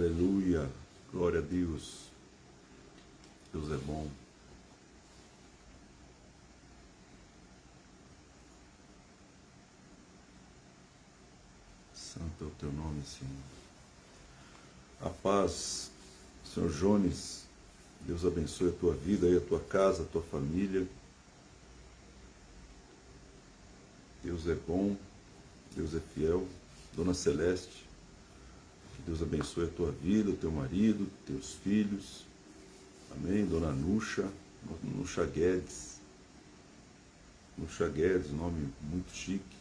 Aleluia, glória a Deus. Deus é bom. Santo é o teu nome, Senhor. A paz, Senhor Jones. Deus abençoe a tua vida e a tua casa, a tua família. Deus é bom, Deus é fiel. Dona Celeste, que Deus abençoe a tua vida, o teu marido, teus filhos. Amém. Dona Nuxa Guedes. Nuxa Guedes, nome muito chique.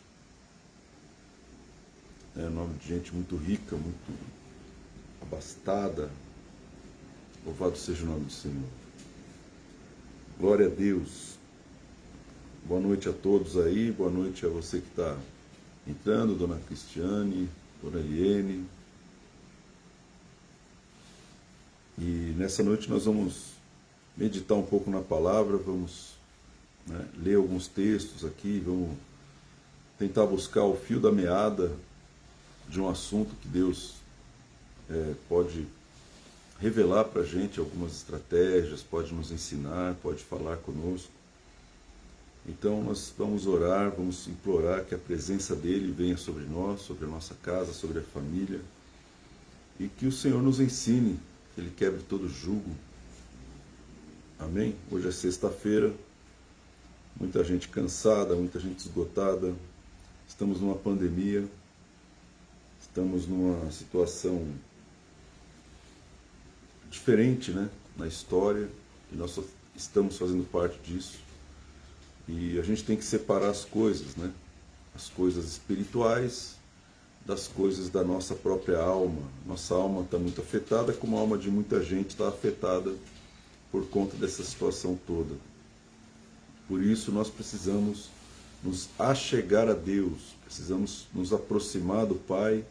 É nome de gente muito rica, muito abastada. Louvado seja o nome do Senhor. Glória a Deus. Boa noite a todos aí. Boa noite a você que está entrando, Dona Cristiane, Dona Eliene. E nessa noite nós vamos meditar um pouco na palavra, vamos ler alguns textos aqui, vamos tentar buscar o fio da meada de um assunto que Deus pode revelar para a gente algumas estratégias, pode nos ensinar, pode falar conosco. Então nós vamos orar, vamos implorar que a presença dEle venha sobre nós, sobre a nossa casa, sobre a família, e que o Senhor nos ensine, que Ele quebre todo jugo. Amém? Hoje é sexta-feira, muita gente cansada, muita gente esgotada, estamos numa pandemia, estamos numa situação diferente, na história, e nós estamos fazendo parte disso. E a gente tem que separar as coisas, as coisas espirituais das coisas da nossa própria alma. Nossa alma está muito afetada, como a alma de muita gente está afetada por conta dessa situação toda. Por isso nós precisamos nos achegar a Deus, precisamos nos aproximar do Pai,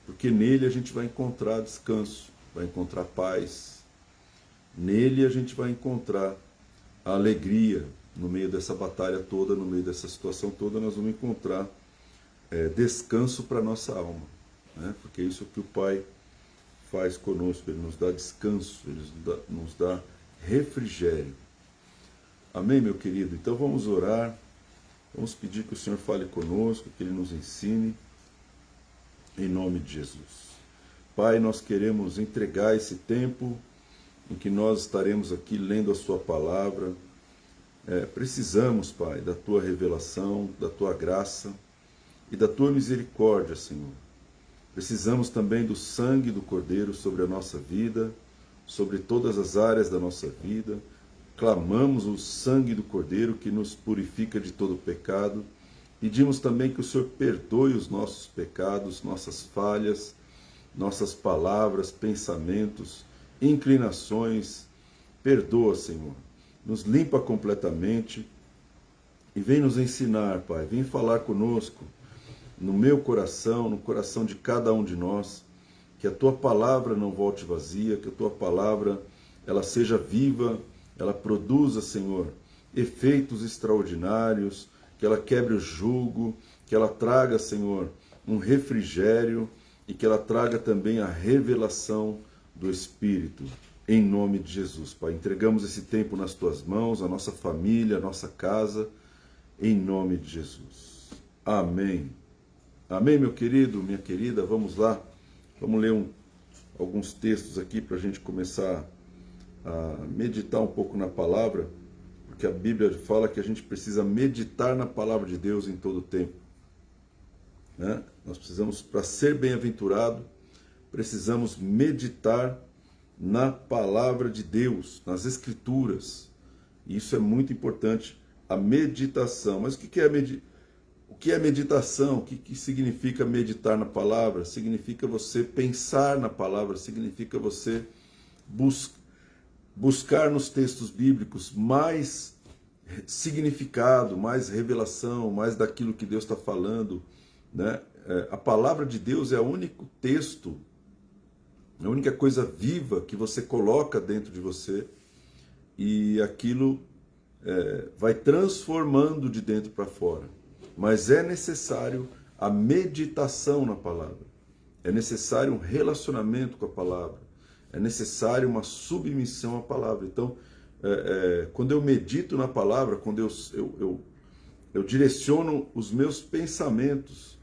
porque nele a gente vai encontrar descanso, vai encontrar paz. Nele a gente vai encontrar a alegria. No meio dessa batalha toda, no meio dessa situação toda, nós vamos encontrar descanso para a nossa alma, porque é isso que o Pai faz conosco, Ele nos dá descanso, Ele nos dá refrigério. Amém, meu querido? Então vamos orar, vamos pedir que o Senhor fale conosco, que Ele nos ensine, em nome de Jesus. Pai, nós queremos entregar esse tempo em que nós estaremos aqui lendo a Sua palavra. Precisamos, Pai, da Tua revelação, da Tua graça e da Tua misericórdia, Senhor. Precisamos também do sangue do Cordeiro sobre a nossa vida, sobre todas as áreas da nossa vida. Clamamos o sangue do Cordeiro que nos purifica de todo pecado. Pedimos também que o Senhor perdoe os nossos pecados, nossas falhas, nossas palavras, pensamentos, inclinações. Perdoa, Senhor. Nos limpa completamente e vem nos ensinar, Pai, vem falar conosco, no meu coração, no coração de cada um de nós, que a Tua palavra não volte vazia, que a Tua palavra ela seja viva, ela produza, Senhor, efeitos extraordinários, que ela quebre o jugo, que ela traga, Senhor, um refrigério e que ela traga também a revelação do Espírito. Em nome de Jesus, Pai, entregamos esse tempo nas Tuas mãos, a nossa família, a nossa casa, em nome de Jesus. Amém. Amém, meu querido, minha querida, vamos lá, vamos ler alguns textos aqui para a gente começar a meditar um pouco na palavra, porque a Bíblia fala que a gente precisa meditar na palavra de Deus em todo o tempo. Nós precisamos, para ser bem-aventurado, precisamos meditar na palavra de Deus, nas Escrituras. E isso é muito importante, a meditação. Mas o que é meditação? O que significa meditar na palavra? Significa você pensar na palavra, significa você buscar nos textos bíblicos mais significado, mais revelação, mais daquilo que Deus está falando. A palavra de Deus é o único texto, a única coisa viva que você coloca dentro de você e aquilo vai transformando de dentro para fora. Mas é necessário a meditação na palavra. é necessário um relacionamento com a palavra, é necessário uma submissão à palavra. Então, quando eu medito na palavra, quando eu direciono os meus pensamentos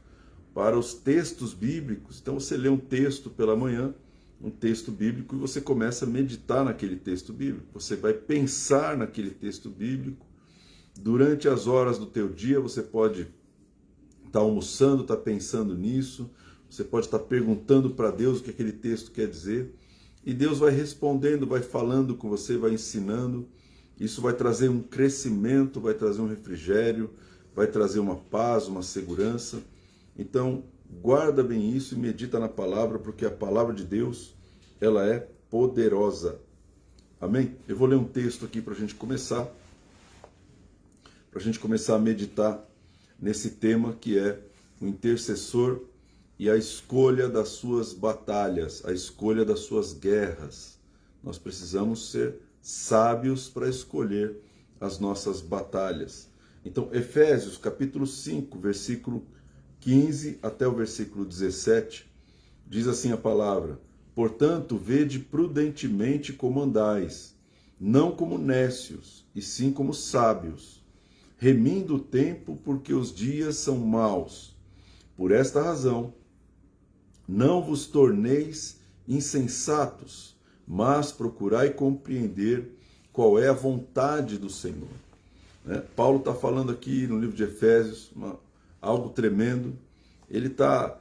para os textos bíblicos, então você lê um texto pela manhã, um texto bíblico, e você começa a meditar naquele texto bíblico, você vai pensar naquele texto bíblico. Durante as horas do teu dia, você pode estar almoçando, estar pensando nisso, você pode estar perguntando para Deus o que aquele texto quer dizer, e Deus vai respondendo, vai falando com você, vai ensinando. Isso vai trazer um crescimento, vai trazer um refrigério, vai trazer uma paz, uma segurança. Então, guarda bem isso e medita na palavra, porque a palavra de Deus, ela é poderosa. Amém? Eu vou ler um texto aqui para a gente começar a meditar nesse tema que é o intercessor e a escolha das suas batalhas, a escolha das suas guerras. Nós precisamos ser sábios para escolher as nossas batalhas. Então, Efésios capítulo 5, versículo 15 até o versículo 17, diz assim a palavra: portanto, vede prudentemente como andais, não como nécios, e sim como sábios, remindo o tempo, porque os dias são maus. Por esta razão, não vos torneis insensatos, mas procurai compreender qual é a vontade do Senhor. Paulo está falando aqui no livro de Efésios algo tremendo. Ele está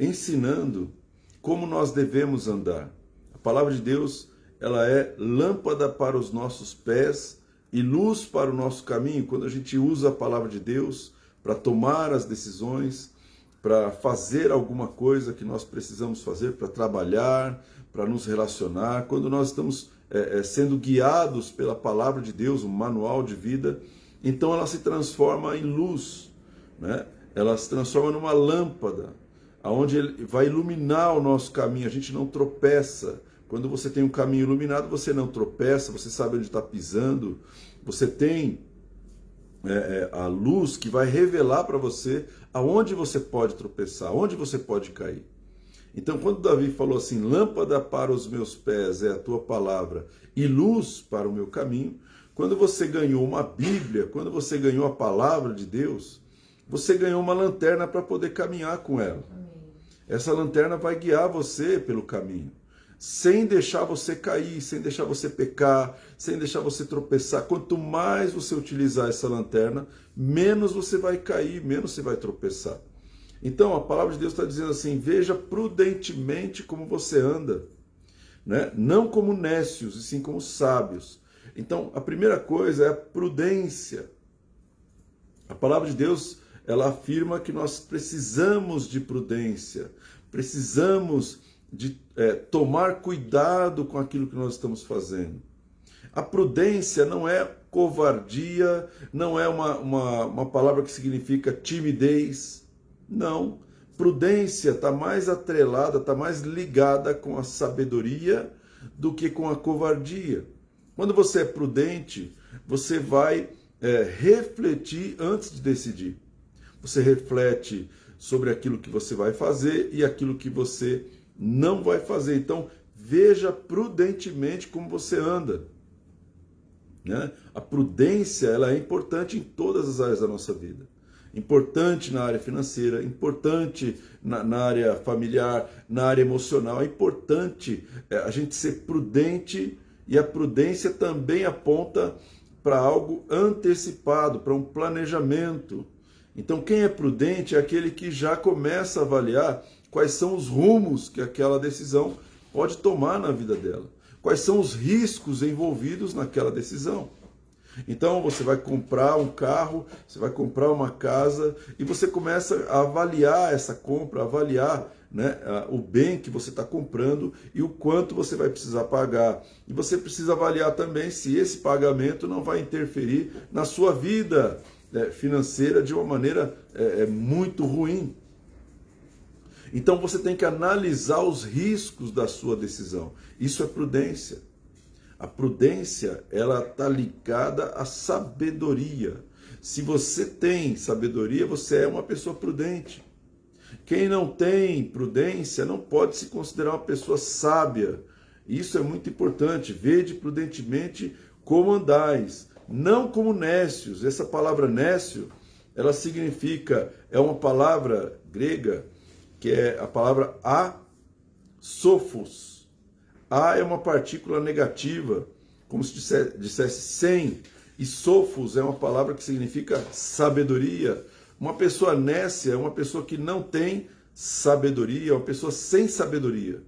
ensinando como nós devemos andar. A palavra de Deus, ela é lâmpada para os nossos pés e luz para o nosso caminho. Quando a gente usa a palavra de Deus para tomar as decisões, para fazer alguma coisa que nós precisamos fazer, para trabalhar, para nos relacionar, quando nós estamos sendo guiados pela palavra de Deus, um manual de vida, então ela se transforma em luz, né? Ela se transforma numa lâmpada, onde ele vai iluminar o nosso caminho, a gente não tropeça. Quando você tem um caminho iluminado, você não tropeça, você sabe onde está pisando, você tem a luz que vai revelar para você aonde você pode tropeçar, onde você pode cair. Então, quando Davi falou assim, lâmpada para os meus pés é a tua palavra e luz para o meu caminho, quando você ganhou uma Bíblia, quando você ganhou a palavra de Deus, você ganhou uma lanterna para poder caminhar com ela. Amém. Essa lanterna vai guiar você pelo caminho, sem deixar você cair, sem deixar você pecar, sem deixar você tropeçar. Quanto mais você utilizar essa lanterna, menos você vai cair, menos você vai tropeçar. Então, a palavra de Deus está dizendo assim, veja prudentemente como você anda, né? Não como nécios, e sim como sábios. Então, a primeira coisa é a prudência. A palavra de Deus, ela afirma que nós precisamos de prudência, precisamos de tomar cuidado com aquilo que nós estamos fazendo. A prudência não é covardia, não é uma palavra que significa timidez. Não, prudência está mais atrelada, está mais ligada com a sabedoria do que com a covardia. Quando você é prudente, você vai refletir antes de decidir. Você reflete sobre aquilo que você vai fazer e aquilo que você não vai fazer. Então, veja prudentemente como você anda. Né? A prudência, ela é importante em todas as áreas da nossa vida. Importante na área financeira, importante na área familiar, na área emocional. É importante a gente ser prudente, e a prudência também aponta para algo antecipado, para um planejamento. Então, quem é prudente é aquele que já começa a avaliar quais são os rumos que aquela decisão pode tomar na vida dela, quais são os riscos envolvidos naquela decisão. Então você vai comprar um carro, você vai comprar uma casa e você começa a avaliar essa compra, avaliar, né, o bem que você está comprando e o quanto você vai precisar pagar. E você precisa avaliar também se esse pagamento não vai interferir na sua vida financeira de uma maneira muito ruim. Então você tem que analisar os riscos da sua decisão. Isso é prudência. A prudência, ela está ligada à sabedoria. Se você tem sabedoria, você é uma pessoa prudente. Quem não tem prudência não pode se considerar uma pessoa sábia. Isso é muito importante. Vede prudentemente como andais, não como nécios. Essa palavra nécio, ela significa, é uma palavra grega, que é a palavra sophos. A é uma partícula negativa, como se dissesse sem. E sophos é uma palavra que significa sabedoria. Uma pessoa nécia é uma pessoa que não tem sabedoria, uma pessoa sem sabedoria.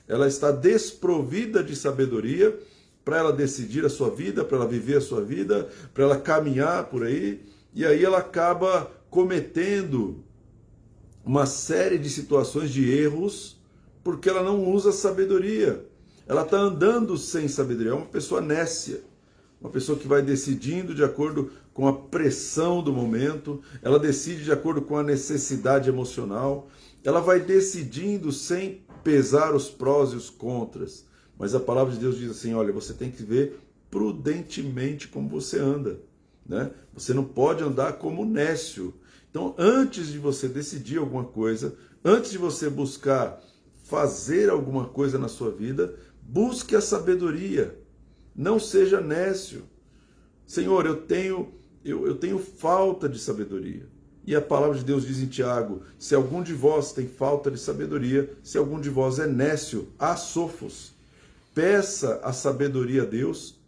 Ela está desprovida de sabedoria para ela decidir a sua vida, para ela viver a sua vida, para ela caminhar por aí. E aí ela acaba cometendo uma série de situações de erros porque ela não usa sabedoria. Ela está andando sem sabedoria, é uma pessoa nécia. Uma pessoa que vai decidindo de acordo com a pressão do momento, ela decide de acordo com a necessidade emocional, ela vai decidindo sem pesar os prós e os contras. Mas a palavra de Deus diz assim, olha, você tem que ver prudentemente como você anda, né? Você não pode andar como nécio. Então, antes de você decidir alguma coisa, antes de você buscar fazer alguma coisa na sua vida, busque a sabedoria. Não seja nécio. Senhor, eu tenho falta de sabedoria. E a palavra de Deus diz em Tiago, se algum de vós tem falta de sabedoria, se algum de vós é nécio, sophos, peça a sabedoria a Deus,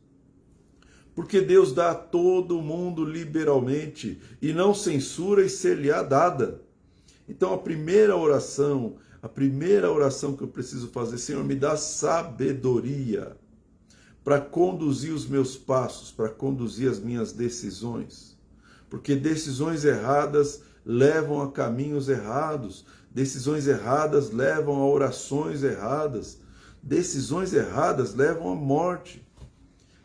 porque Deus dá a todo mundo liberalmente e não censura e ser-lhe-á dada. Então a primeira oração que eu preciso fazer, Senhor, me dá sabedoria para conduzir os meus passos, para conduzir as minhas decisões. Porque decisões erradas levam a caminhos errados, decisões erradas levam a orações erradas, decisões erradas levam à morte.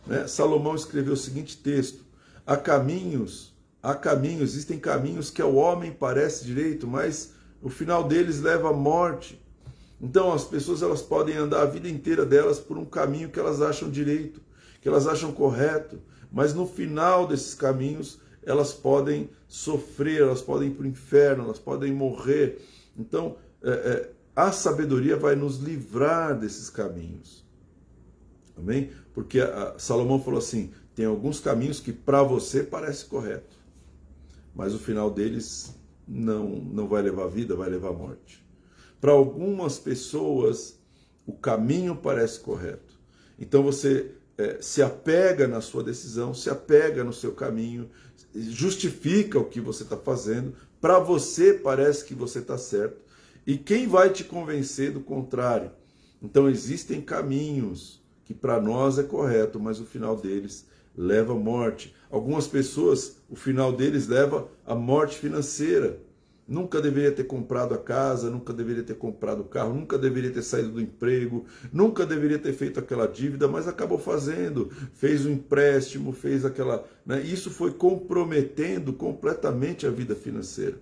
Né? Salomão escreveu o seguinte texto, há caminhos, existem caminhos que ao homem parece direito, mas o final deles leva à morte. Então as pessoas elas podem andar a vida inteira delas por um caminho que elas acham direito, que elas acham correto, mas no final desses caminhos elas podem sofrer, elas podem ir para o inferno, elas podem morrer. Então a sabedoria vai nos livrar desses caminhos. Amém? Porque Salomão falou assim, tem alguns caminhos que para você parece correto, mas o final deles não vai levar a vida, vai levar a morte. Para algumas pessoas, o caminho parece correto. Então você se apega na sua decisão, se apega no seu caminho, justifica o que você está fazendo. Para você parece que você está certo. E quem vai te convencer do contrário? Então existem caminhos que para nós é correto, mas o final deles leva à morte. Algumas pessoas, o final deles leva à morte financeira. Nunca deveria ter comprado a casa, nunca deveria ter comprado o carro, nunca deveria ter saído do emprego, nunca deveria ter feito aquela dívida, mas acabou fazendo, fez um empréstimo, fez aquela... Né? Isso foi comprometendo completamente a vida financeira.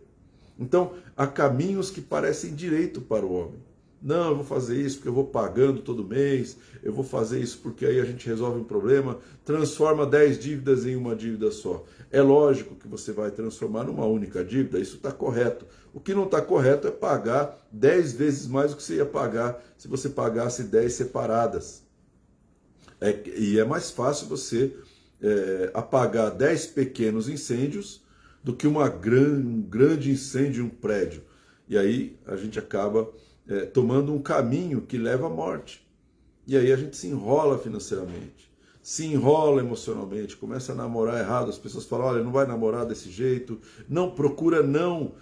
Então, há caminhos que parecem direito para o homem. Não, eu vou fazer isso porque eu vou pagando todo mês, eu vou fazer isso porque aí a gente resolve um problema, transforma 10 dívidas em uma dívida só. É lógico que você vai transformar numa única dívida, isso está correto. O que não está correto é pagar 10 vezes mais do que você ia pagar se você pagasse 10 separadas. E é mais fácil você apagar 10 pequenos incêndios do que um grande incêndio em um prédio. E aí a gente acaba tomando um caminho que leva à morte. E aí a gente se enrola financeiramente, se enrola emocionalmente, começa a namorar errado. As pessoas falam, olha, não vai namorar desse jeito, não procura não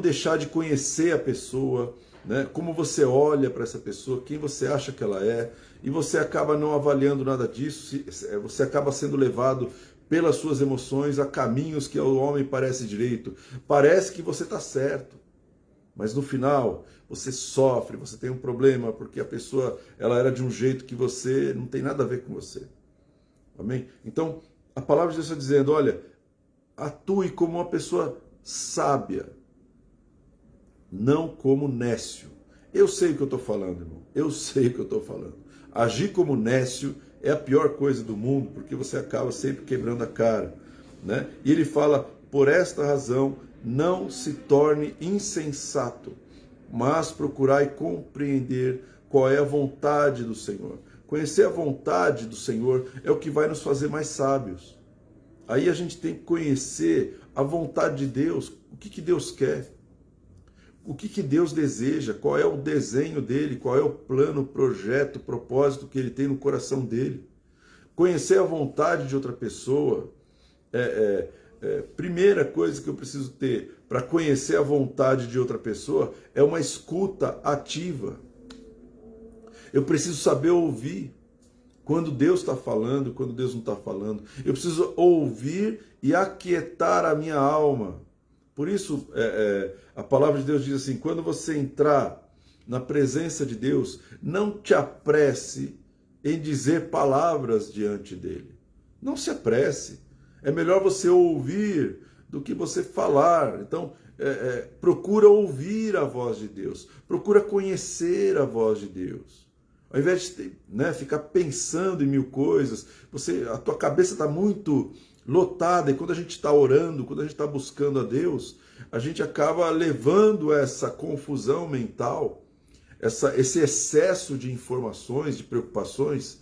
deixar de conhecer a pessoa, né? Como você olha para essa pessoa, quem você acha que ela é, e você acaba não avaliando nada disso, você acaba sendo levado pelas suas emoções a caminhos que ao homem parece direito. Parece que você está certo, mas no final você sofre, você tem um problema, porque a pessoa ela era de um jeito que você não tem nada a ver com você. Amém? Então, a palavra de Deus está dizendo, olha, atue como uma pessoa sábia, não como nécio. Eu sei o que eu estou falando, irmão. Eu sei o que eu estou falando. Agir como nécio é a pior coisa do mundo, porque você acaba sempre quebrando a cara, né? E ele fala, por esta razão, não se torne insensato, mas procurai compreender qual é a vontade do Senhor. Conhecer a vontade do Senhor é o que vai nos fazer mais sábios. Aí a gente tem que conhecer a vontade de Deus, o que Deus quer, o que Deus deseja, qual é o desenho dele, qual é o plano, o projeto, o propósito que ele tem no coração dele. Conhecer a vontade de outra pessoa primeira coisa que eu preciso ter para conhecer a vontade de outra pessoa é uma escuta ativa. Eu preciso saber ouvir quando Deus está falando, quando Deus não está falando. Eu preciso ouvir e aquietar a minha alma. Por isso, a palavra de Deus diz assim, quando você entrar na presença de Deus, não te apresse em dizer palavras diante dele. Não se apresse. É melhor você ouvir do que você falar. Então, procura ouvir a voz de Deus. Procura conhecer a voz de Deus. Ao invés de ficar pensando em mil coisas, a tua cabeça está muito lotada. E quando a gente está orando, quando a gente está buscando a Deus, a gente acaba levando essa confusão mental, esse excesso de informações, de preocupações,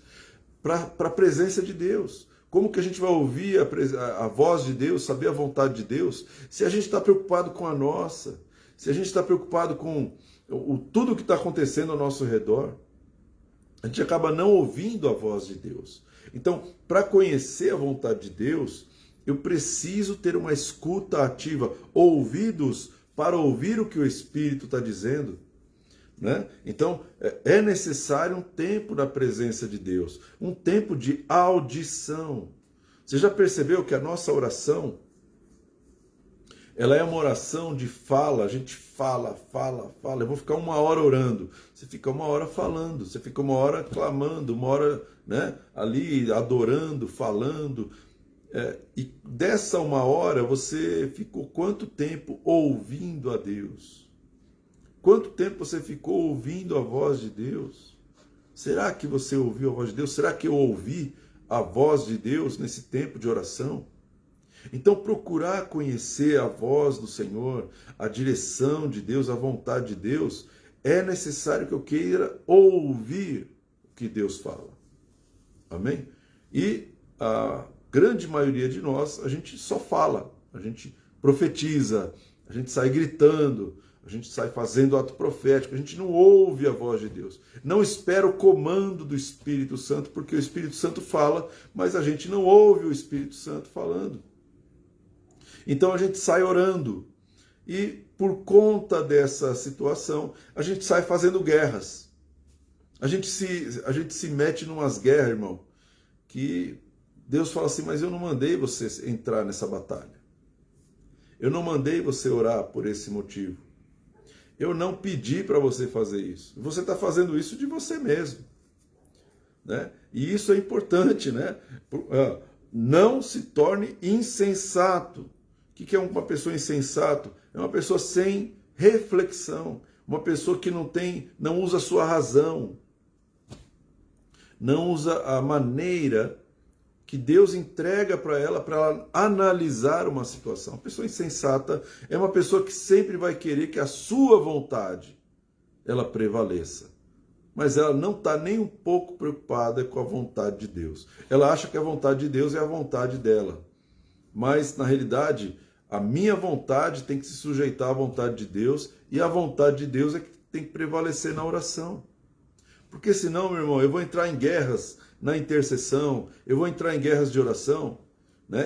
para a presença de Deus. Como que a gente vai ouvir a voz de Deus, saber a vontade de Deus, se a gente está preocupado com a nossa, se a gente está preocupado com tudo que está acontecendo ao nosso redor? A gente acaba não ouvindo a voz de Deus. Então, para conhecer a vontade de Deus, eu preciso ter uma escuta ativa, ouvidos para ouvir o que o Espírito está dizendo. Né? Então, é necessário um tempo na presença de Deus, um tempo de audição. Você já percebeu que a nossa oração, ela é uma oração de fala, a gente fala. Eu vou ficar 1 hora orando, você fica 1 hora falando, você fica 1 hora clamando, 1 hora ali adorando, falando. E dessa 1 hora você ficou quanto tempo ouvindo a Deus? Quanto tempo você ficou ouvindo a voz de Deus? Será que você ouviu a voz de Deus? Será que eu ouvi a voz de Deus nesse tempo de oração? Então, procurar conhecer a voz do Senhor, a direção de Deus, a vontade de Deus, é necessário que eu queira ouvir o que Deus fala. Amém? E a grande maioria de nós, a gente só fala, a gente profetiza, a gente sai gritando, a gente sai fazendo ato profético, a gente não ouve a voz de Deus. Não espera o comando do Espírito Santo, porque o Espírito Santo fala, mas a gente não ouve o Espírito Santo falando. Então a gente sai orando. E por conta dessa situação, a gente sai fazendo guerras. A gente se mete em umas guerras, irmão, que Deus fala assim, mas eu não mandei você entrar nessa batalha. Eu não mandei você orar por esse motivo. Eu não pedi para você fazer isso. Você está fazendo isso de você mesmo. Né? E isso é importante. Né? Não se torne insensato. O que é uma pessoa insensata? É uma pessoa sem reflexão. Uma pessoa que não usa a sua razão. Não usa a maneira que Deus entrega para ela analisar uma situação. A pessoa insensata é uma pessoa que sempre vai querer que a sua vontade ela prevaleça. Mas ela não está nem um pouco preocupada com a vontade de Deus. Ela acha que a vontade de Deus é a vontade dela. Mas, na realidade, a minha vontade tem que se sujeitar à vontade de Deus e a vontade de Deus é que tem que prevalecer na oração. Porque senão, meu irmão, eu vou entrar em guerras na intercessão, eu vou entrar em guerras de oração,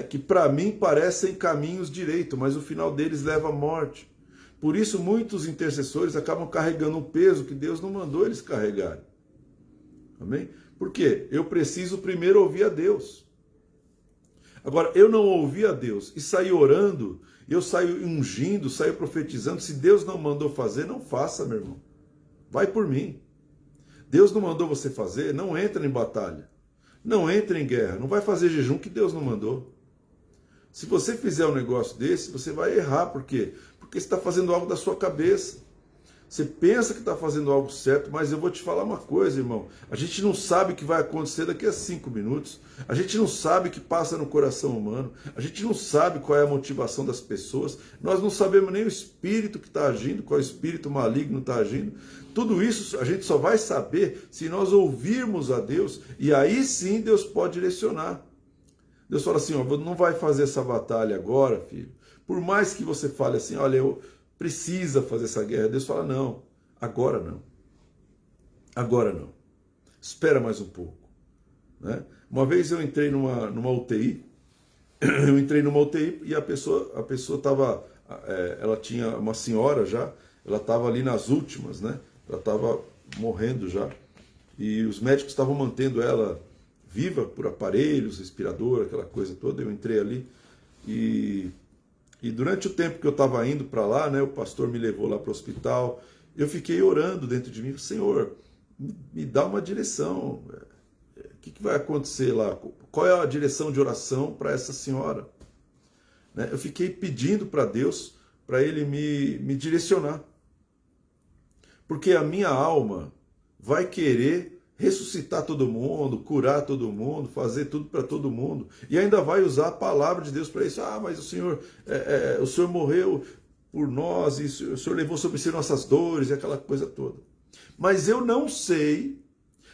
que para mim parecem caminhos direitos, mas o final deles leva à morte. Por isso muitos intercessores acabam carregando um peso que Deus não mandou eles carregarem. Amém? Por quê? Eu preciso primeiro ouvir a Deus. Agora, eu não ouvi a Deus e saí orando, eu saio ungindo, saio profetizando, se Deus não mandou fazer, não faça, meu irmão. Vai por mim. Deus não mandou você fazer, não entra em batalha. Não entra em guerra. Não vai fazer jejum que Deus não mandou. Se você fizer um negócio desse, você vai errar. Por quê? Porque você está fazendo algo da sua cabeça. Você pensa que está fazendo algo certo, mas eu vou te falar uma coisa, irmão. A gente não sabe o que vai acontecer daqui a 5 minutos. A gente não sabe o que passa no coração humano. A gente não sabe qual é a motivação das pessoas. Nós não sabemos nem o espírito que está agindo, qual espírito maligno está agindo. Tudo isso a gente só vai saber se nós ouvirmos a Deus, e aí sim Deus pode direcionar. Deus fala assim, ó, não vai fazer essa batalha agora, filho. Por mais que você fale assim, olha, eu precisa fazer essa guerra. Deus fala, não, agora não. Agora não. Espera mais um pouco. Né? Uma vez eu entrei numa UTI, e a pessoa estava, ela tinha uma senhora já, ela estava ali nas últimas, né? Ela estava morrendo já. E os médicos estavam mantendo ela viva por aparelhos, respirador, aquela coisa toda. Eu entrei ali e durante o tempo que eu estava indo para lá, né, o pastor me levou lá para o hospital, eu fiquei orando dentro de mim, Senhor, me dá uma direção, o que vai acontecer lá? Qual é a direção de oração para essa senhora? Né? Eu fiquei pedindo para Deus, para Ele me direcionar, porque a minha alma vai querer ressuscitar todo mundo, curar todo mundo, fazer tudo para todo mundo, e ainda vai usar a palavra de Deus para isso. Ah, mas o Senhor morreu por nós, e o Senhor levou sobre si nossas dores, e aquela coisa toda. Mas eu não sei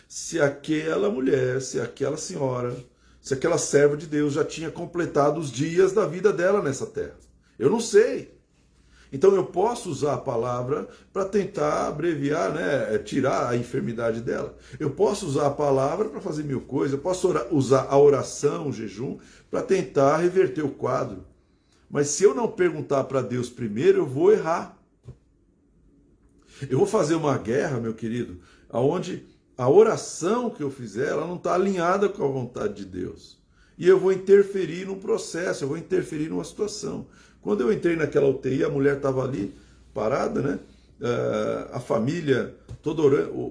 se aquela mulher, se aquela senhora, se aquela serva de Deus já tinha completado os dias da vida dela nessa terra. Eu não sei. Então eu posso usar a palavra para tentar abreviar, né, tirar a enfermidade dela. Eu posso usar a palavra para fazer 1000 coisas. Eu posso usar a oração, o jejum, para tentar reverter o quadro. Mas se eu não perguntar para Deus primeiro, eu vou errar. Eu vou fazer uma guerra, meu querido, onde a oração que eu fizer, ela não está alinhada com a vontade de Deus. E eu vou interferir num processo, eu vou interferir numa situação. Quando eu entrei naquela UTI, a mulher estava ali, parada, né? A família toda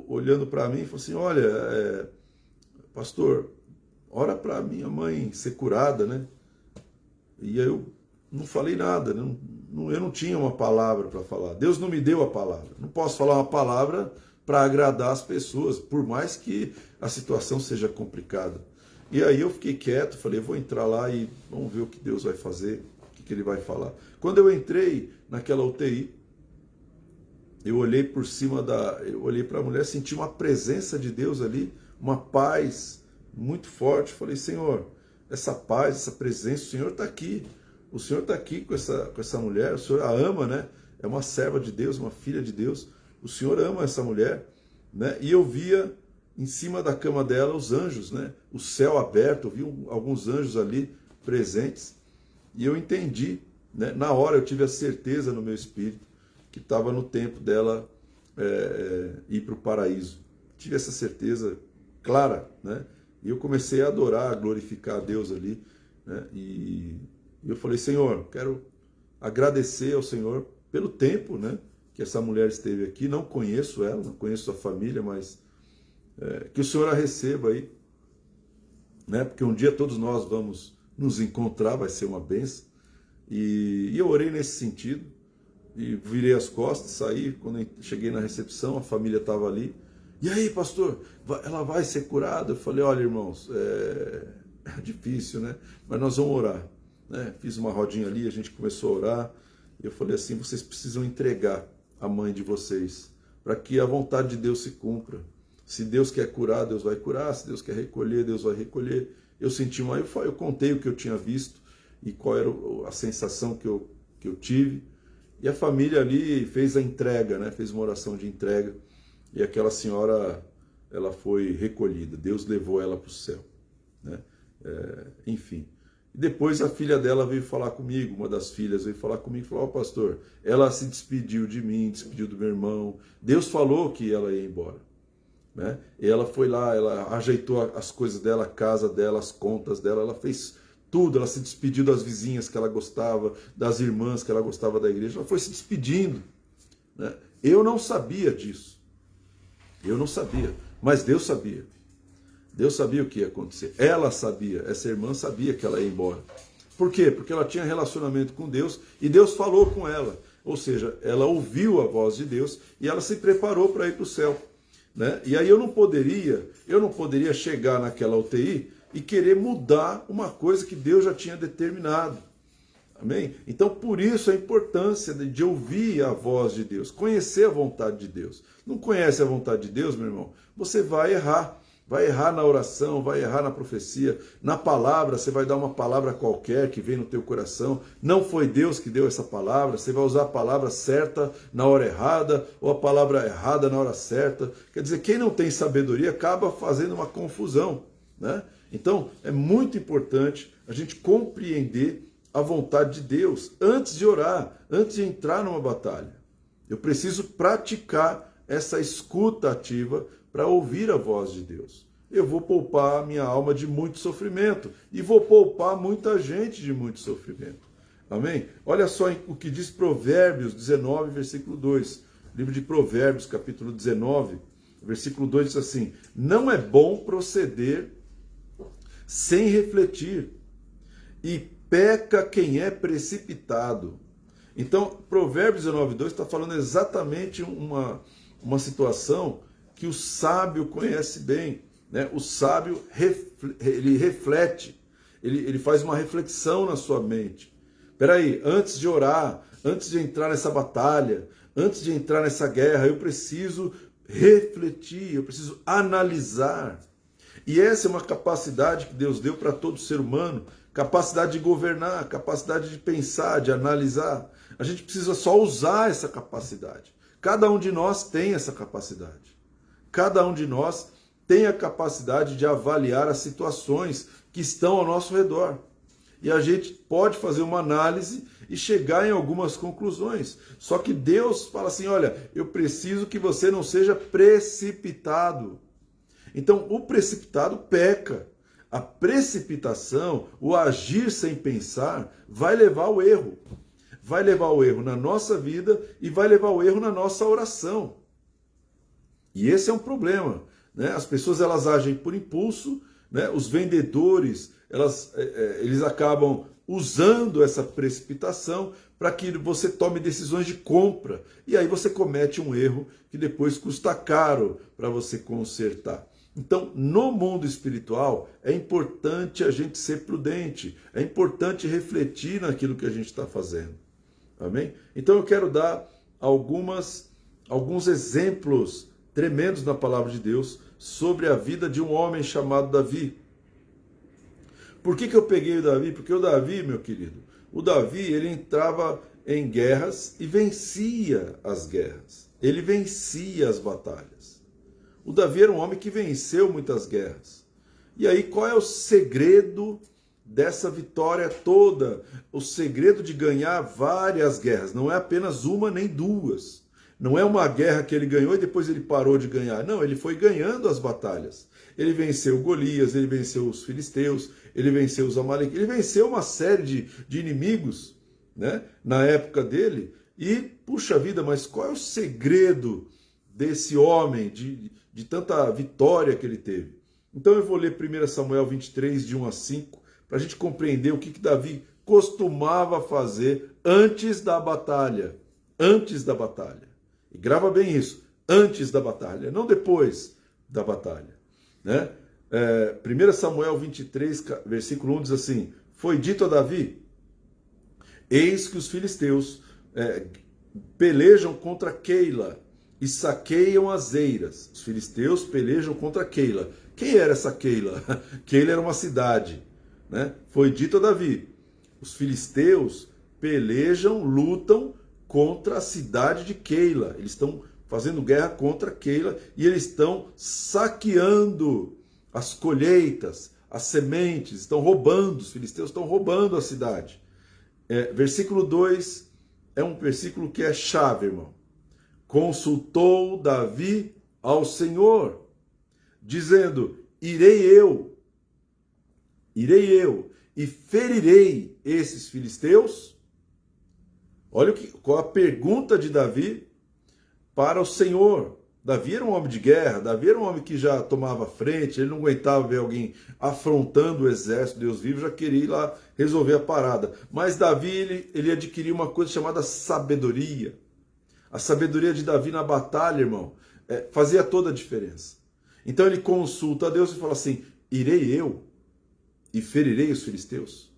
olhando para mim, falou assim, olha, pastor, ora para minha mãe ser curada, né? E aí eu não falei nada, né? Eu não tinha uma palavra para falar. Deus não me deu a palavra. Não posso falar uma palavra para agradar as pessoas, por mais que a situação seja complicada. E aí eu fiquei quieto, falei, vou entrar lá e vamos ver o que Deus vai fazer, o que Ele vai falar. Quando eu entrei naquela UTI, eu olhei por cima eu olhei para a mulher, senti uma presença de Deus ali, uma paz muito forte. Falei, Senhor, essa paz, essa presença, o Senhor está aqui. O Senhor está aqui com essa mulher, o Senhor a ama, né? É uma serva de Deus, uma filha de Deus. O Senhor ama essa mulher, né? E eu via em cima da cama dela os anjos, né? O céu aberto, eu vi alguns anjos ali presentes. E eu entendi, né? Na hora eu tive a certeza no meu espírito que estava no tempo dela ir para o paraíso. Tive essa certeza clara, né? E eu comecei a adorar, a glorificar a Deus ali, né? E eu falei, Senhor, quero agradecer ao Senhor pelo tempo, né, que essa mulher esteve aqui. Não conheço ela, não conheço a família, mas que o Senhor a receba aí, né, porque um dia todos nós vamos nos encontrar, vai ser uma bênção. E eu orei nesse sentido, e virei as costas, saí. Quando eu cheguei na recepção, a família estava ali. E aí, pastor, ela vai ser curada? Eu falei, olha, irmãos, é difícil, né, mas nós vamos orar. Né? Fiz uma rodinha ali, a gente começou a orar, e eu falei assim, vocês precisam entregar a mãe de vocês, para que a vontade de Deus se cumpra. Se Deus quer curar, Deus vai curar. Se Deus quer recolher, Deus vai recolher. Eu senti eu contei o que eu tinha visto, e qual era a sensação que eu tive, e a família ali fez a entrega, né? Fez uma oração de entrega, e aquela senhora, ela foi recolhida, Deus levou ela para o céu, né? Enfim. E depois a filha dela veio falar comigo, uma das filhas veio falar comigo e falou, pastor, ela se despediu de mim, despediu do meu irmão, Deus falou que ela ia embora, né? E ela foi lá, ela ajeitou as coisas dela, a casa dela, as contas dela, ela fez tudo, ela se despediu das vizinhas que ela gostava, das irmãs que ela gostava da igreja, ela foi se despedindo, né? Eu não sabia disso, eu não sabia, mas Deus sabia. Deus sabia o que ia acontecer. Ela sabia, essa irmã sabia que ela ia embora. Por quê? Porque ela tinha relacionamento com Deus e Deus falou com ela. Ou seja, ela ouviu a voz de Deus e ela se preparou para ir para o céu, né? E aí eu não poderia chegar naquela UTI e querer mudar uma coisa que Deus já tinha determinado. Amém? Então, por isso a importância de ouvir a voz de Deus, conhecer a vontade de Deus. Não conhece a vontade de Deus, meu irmão? Você vai errar. Vai errar na oração, vai errar na profecia, na palavra, você vai dar uma palavra qualquer que vem no teu coração. Não foi Deus que deu essa palavra, você vai usar a palavra certa na hora errada, ou a palavra errada na hora certa. Quer dizer, quem não tem sabedoria acaba fazendo uma confusão, né? Então, é muito importante a gente compreender a vontade de Deus antes de orar, antes de entrar numa batalha. Eu preciso praticar essa escuta ativa para ouvir a voz de Deus. Eu vou poupar a minha alma de muito sofrimento e vou poupar muita gente de muito sofrimento. Amém? Olha só o que diz Provérbios 19, versículo 2. Livro de Provérbios, capítulo 19, versículo 2 diz assim: não é bom proceder sem refletir, e peca quem é precipitado. Então, Provérbios 19, 2 está falando exatamente uma situação que o sábio conhece bem, né? O sábio, ele reflete, ele faz uma reflexão na sua mente. Espera aí, antes de orar, antes de entrar nessa batalha, antes de entrar nessa guerra, eu preciso refletir, eu preciso analisar. E essa é uma capacidade que Deus deu para todo ser humano, capacidade de governar, capacidade de pensar, de analisar. A gente precisa só usar essa capacidade. Cada um de nós tem essa capacidade. Cada um de nós tem a capacidade de avaliar as situações que estão ao nosso redor. E a gente pode fazer uma análise e chegar em algumas conclusões. Só que Deus fala assim, olha, eu preciso que você não seja precipitado. Então, o precipitado peca. A precipitação, o agir sem pensar, vai levar ao erro. Vai levar ao erro na nossa vida e vai levar ao erro na nossa oração. E esse é um problema, né? As pessoas elas agem por impulso, né? Os vendedores eles acabam usando essa precipitação para que você tome decisões de compra. E aí você comete um erro que depois custa caro para você consertar. Então, no mundo espiritual, é importante a gente ser prudente, é importante refletir naquilo que a gente está fazendo. Amém? Então eu quero dar alguns exemplos tremendos na palavra de Deus sobre a vida de um homem chamado Davi. Por que eu peguei o Davi? Porque o Davi, meu querido, o Davi, ele entrava em guerras e vencia as guerras. Ele vencia as batalhas. O Davi era um homem que venceu muitas guerras. E aí, qual é o segredo dessa vitória toda? O segredo de ganhar várias guerras. Não é apenas uma nem duas. Não é uma guerra que ele ganhou e depois ele parou de ganhar. Não, ele foi ganhando as batalhas. Ele venceu Golias, ele venceu os filisteus, ele venceu os amalequitas, ele venceu uma série de inimigos, né, na época dele. E, puxa vida, mas qual é o segredo desse homem, de tanta vitória que ele teve? Então eu vou ler 1 Samuel 23, de 1 a 5, para a gente compreender o que Davi costumava fazer antes da batalha. Antes da batalha. E grava bem isso, antes da batalha, não depois da batalha. Né? 1 Samuel 23, versículo 1 diz assim: foi dito a Davi, eis que os filisteus pelejam contra Keila e saqueiam as eiras. Os filisteus pelejam contra Keila. Quem era essa Keila? Keila era uma cidade. Né? Foi dito a Davi, os filisteus pelejam, lutam contra a cidade de Keila. Eles estão fazendo guerra contra Keila e eles estão saqueando as colheitas, as sementes, estão roubando, os filisteus estão roubando a cidade. Versículo 2 é um versículo que é chave, irmão. Consultou Davi ao Senhor, dizendo, irei eu e ferirei esses filisteus. Olha qual a pergunta de Davi para o Senhor. Davi era um homem de guerra, Davi era um homem que já tomava frente, ele não aguentava ver alguém afrontando o exército de Deus vivo, já queria ir lá resolver a parada. Mas Davi, ele adquiriu uma coisa chamada sabedoria. A sabedoria de Davi na batalha, irmão, fazia toda a diferença. Então ele consulta a Deus e fala assim, irei eu e ferirei os filisteus?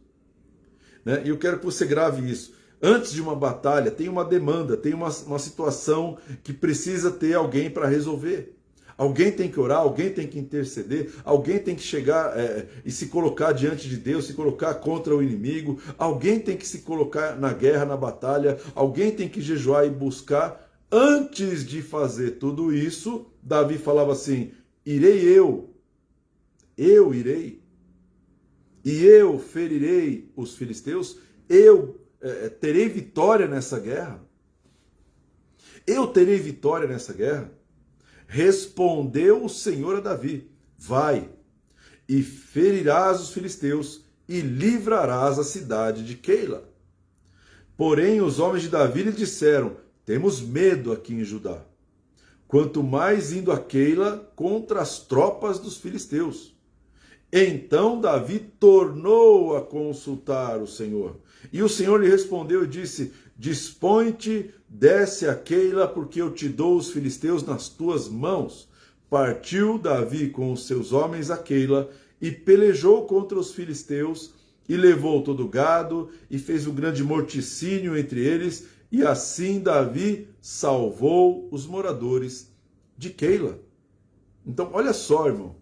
Né? E eu quero que você grave isso. Antes de uma batalha, tem uma demanda, tem uma situação que precisa ter alguém para resolver. Alguém tem que orar, alguém tem que interceder, alguém tem que chegar e se colocar diante de Deus, se colocar contra o inimigo, alguém tem que se colocar na guerra, na batalha, alguém tem que jejuar e buscar. Antes de fazer tudo isso, Davi falava assim, irei eu irei, e eu ferirei os filisteus, eu terei vitória nessa guerra? Eu terei vitória nessa guerra? Respondeu o Senhor a Davi, vai, e ferirás os filisteus, e livrarás a cidade de Keila. Porém os homens de Davi lhe disseram, temos medo aqui em Judá, quanto mais indo a Keila contra as tropas dos filisteus. Então Davi tornou a consultar o Senhor. E o Senhor lhe respondeu e disse, dispõe-te, desce a Keila, porque eu te dou os filisteus nas tuas mãos. Partiu Davi com os seus homens a Keila, e pelejou contra os filisteus, e levou todo o gado, e fez um grande morticínio entre eles, e assim Davi salvou os moradores de Keila. Então, olha só, irmão,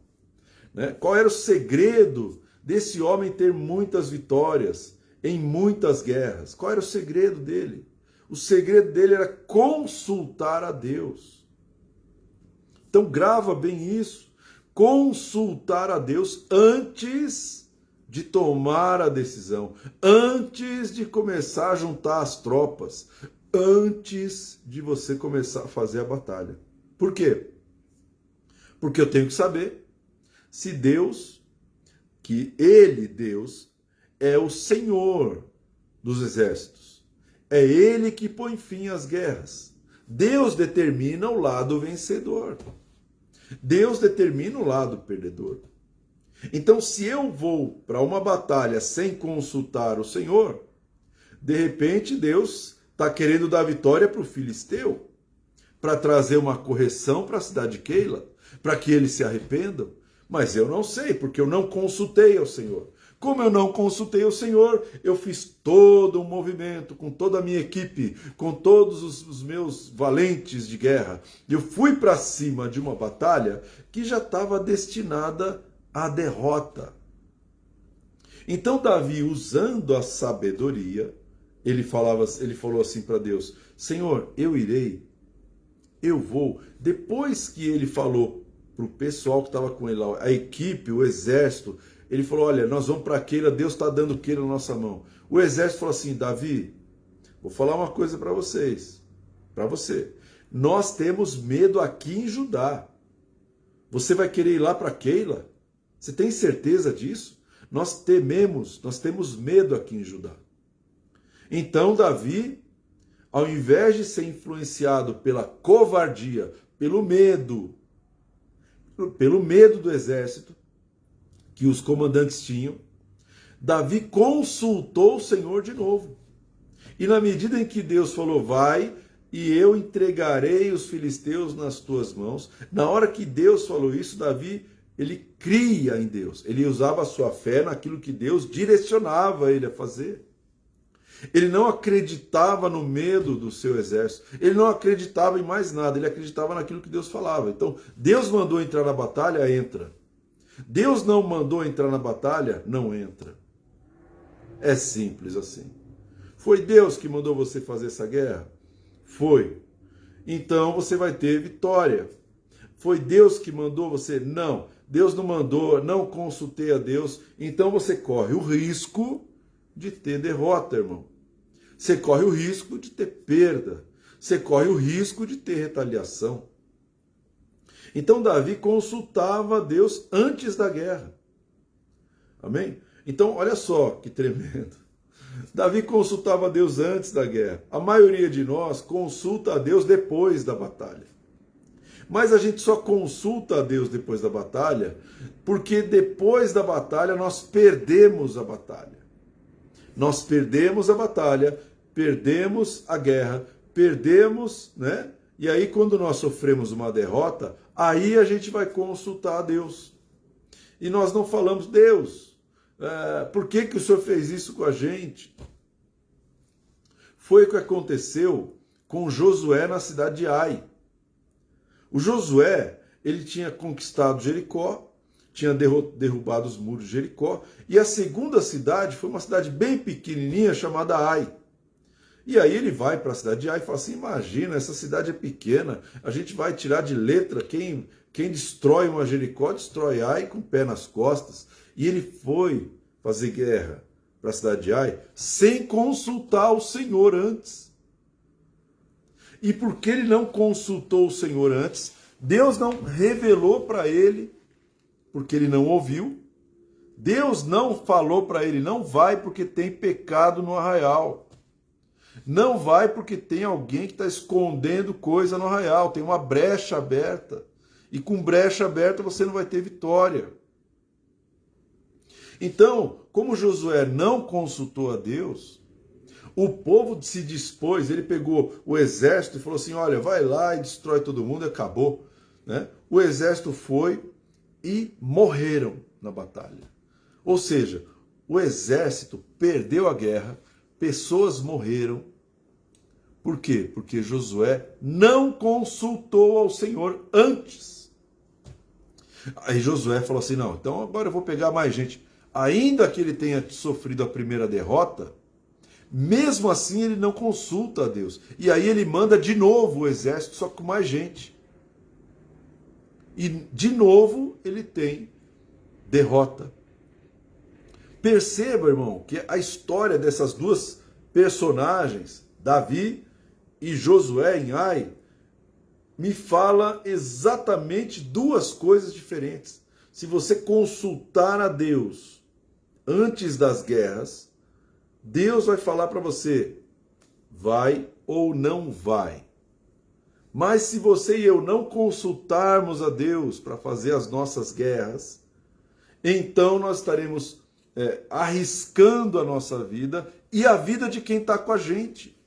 né? Qual era o segredo desse homem ter muitas vitórias em muitas guerras? Qual era o segredo dele? O segredo dele era consultar a Deus. Então grava bem isso. Consultar a Deus antes de tomar a decisão, antes de começar a juntar as tropas, antes de você começar a fazer a batalha. Por quê? Porque eu tenho que saber se Deus, Deus, é o Senhor dos exércitos. É Ele que põe fim às guerras. Deus determina o lado vencedor. Deus determina o lado perdedor. Então, se eu vou para uma batalha sem consultar o Senhor, de repente Deus está querendo dar vitória para o filisteu, para trazer uma correção para a cidade de Keila, para que eles se arrependam. Mas eu não sei, porque eu não consultei ao Senhor. Como eu não consultei o Senhor, eu fiz todo um movimento, com toda a minha equipe, com todos os meus valentes de guerra. Eu fui para cima de uma batalha que já estava destinada à derrota. Então Davi, usando a sabedoria, ele falou assim para Deus, Senhor, eu irei, eu vou. Depois que ele falou para o pessoal que estava com ele lá, a equipe, o exército, ele falou, olha, nós vamos para Keila, Deus está dando Keila na nossa mão. O exército falou assim, Davi, vou falar uma coisa para vocês, para você. Nós temos medo aqui em Judá. Você vai querer ir lá para Keila? Você tem certeza disso? Nós temos medo aqui em Judá. Então Davi, ao invés de ser influenciado pela covardia, pelo medo do exército, que os comandantes tinham, Davi consultou o Senhor de novo. E na medida em que Deus falou, vai, e eu entregarei os filisteus nas tuas mãos, na hora que Deus falou isso, Davi, ele cria em Deus. Ele usava a sua fé naquilo que Deus direcionava ele a fazer. Ele não acreditava no medo do seu exército. Ele não acreditava em mais nada. Ele acreditava naquilo que Deus falava. Então, Deus mandou entrar na batalha, entra. Deus não mandou entrar na batalha, não entra. É simples assim. Foi Deus que mandou você fazer essa guerra? Foi. Então você vai ter vitória. Foi Deus que mandou você? Não. Deus não mandou, não consultei a Deus. Então você corre o risco de ter derrota, irmão. Você corre o risco de ter perda. Você corre o risco de ter retaliação. Então Davi consultava a Deus antes da guerra. Amém? Então olha só que tremendo. Davi consultava a Deus antes da guerra. A maioria de nós consulta a Deus depois da batalha. Mas a gente só consulta a Deus depois da batalha, porque depois da batalha nós perdemos a batalha. Nós perdemos a batalha, perdemos a guerra, perdemos, né? E aí quando nós sofremos uma derrota, aí a gente vai consultar a Deus. E nós não falamos, Deus, por que que o Senhor fez isso com a gente? Foi o que aconteceu com Josué na cidade de Ai. O Josué, ele tinha conquistado Jericó, tinha derrubado os muros de Jericó, e a segunda cidade foi uma cidade bem pequenininha chamada Ai. E aí ele vai para a cidade de Ai e fala assim, imagina, essa cidade é pequena, a gente vai tirar de letra, quem destrói uma Jericó, destrói Ai com o pé nas costas. E ele foi fazer guerra para a cidade de Ai sem consultar o Senhor antes. E porque ele não consultou o Senhor antes, Deus não revelou para ele, porque ele não ouviu. Deus não falou para ele, não vai porque tem pecado no arraial. Não vai porque tem alguém que está escondendo coisa no arraial, tem uma brecha aberta. E com brecha aberta você não vai ter vitória. Então, como Josué não consultou a Deus, o povo se dispôs, ele pegou o exército e falou assim, olha, vai lá e destrói todo mundo, e acabou. Né? O exército foi e morreram na batalha. Ou seja, o exército perdeu a guerra, pessoas morreram. Por quê? Porque Josué não consultou ao Senhor antes. Aí Josué falou assim, não, então agora eu vou pegar mais gente. Ainda que ele tenha sofrido a primeira derrota, mesmo assim ele não consulta a Deus. E aí ele manda de novo o exército, só com mais gente. E de novo ele tem derrota. Perceba, irmão, que a história dessas duas personagens, Davi e Josué em Ai, me fala exatamente duas coisas diferentes. Se você consultar a Deus antes das guerras, Deus vai falar para você, vai ou não vai. Mas se você e eu não consultarmos a Deus para fazer as nossas guerras, então nós estaremos arriscando a nossa vida e a vida de quem está com a gente.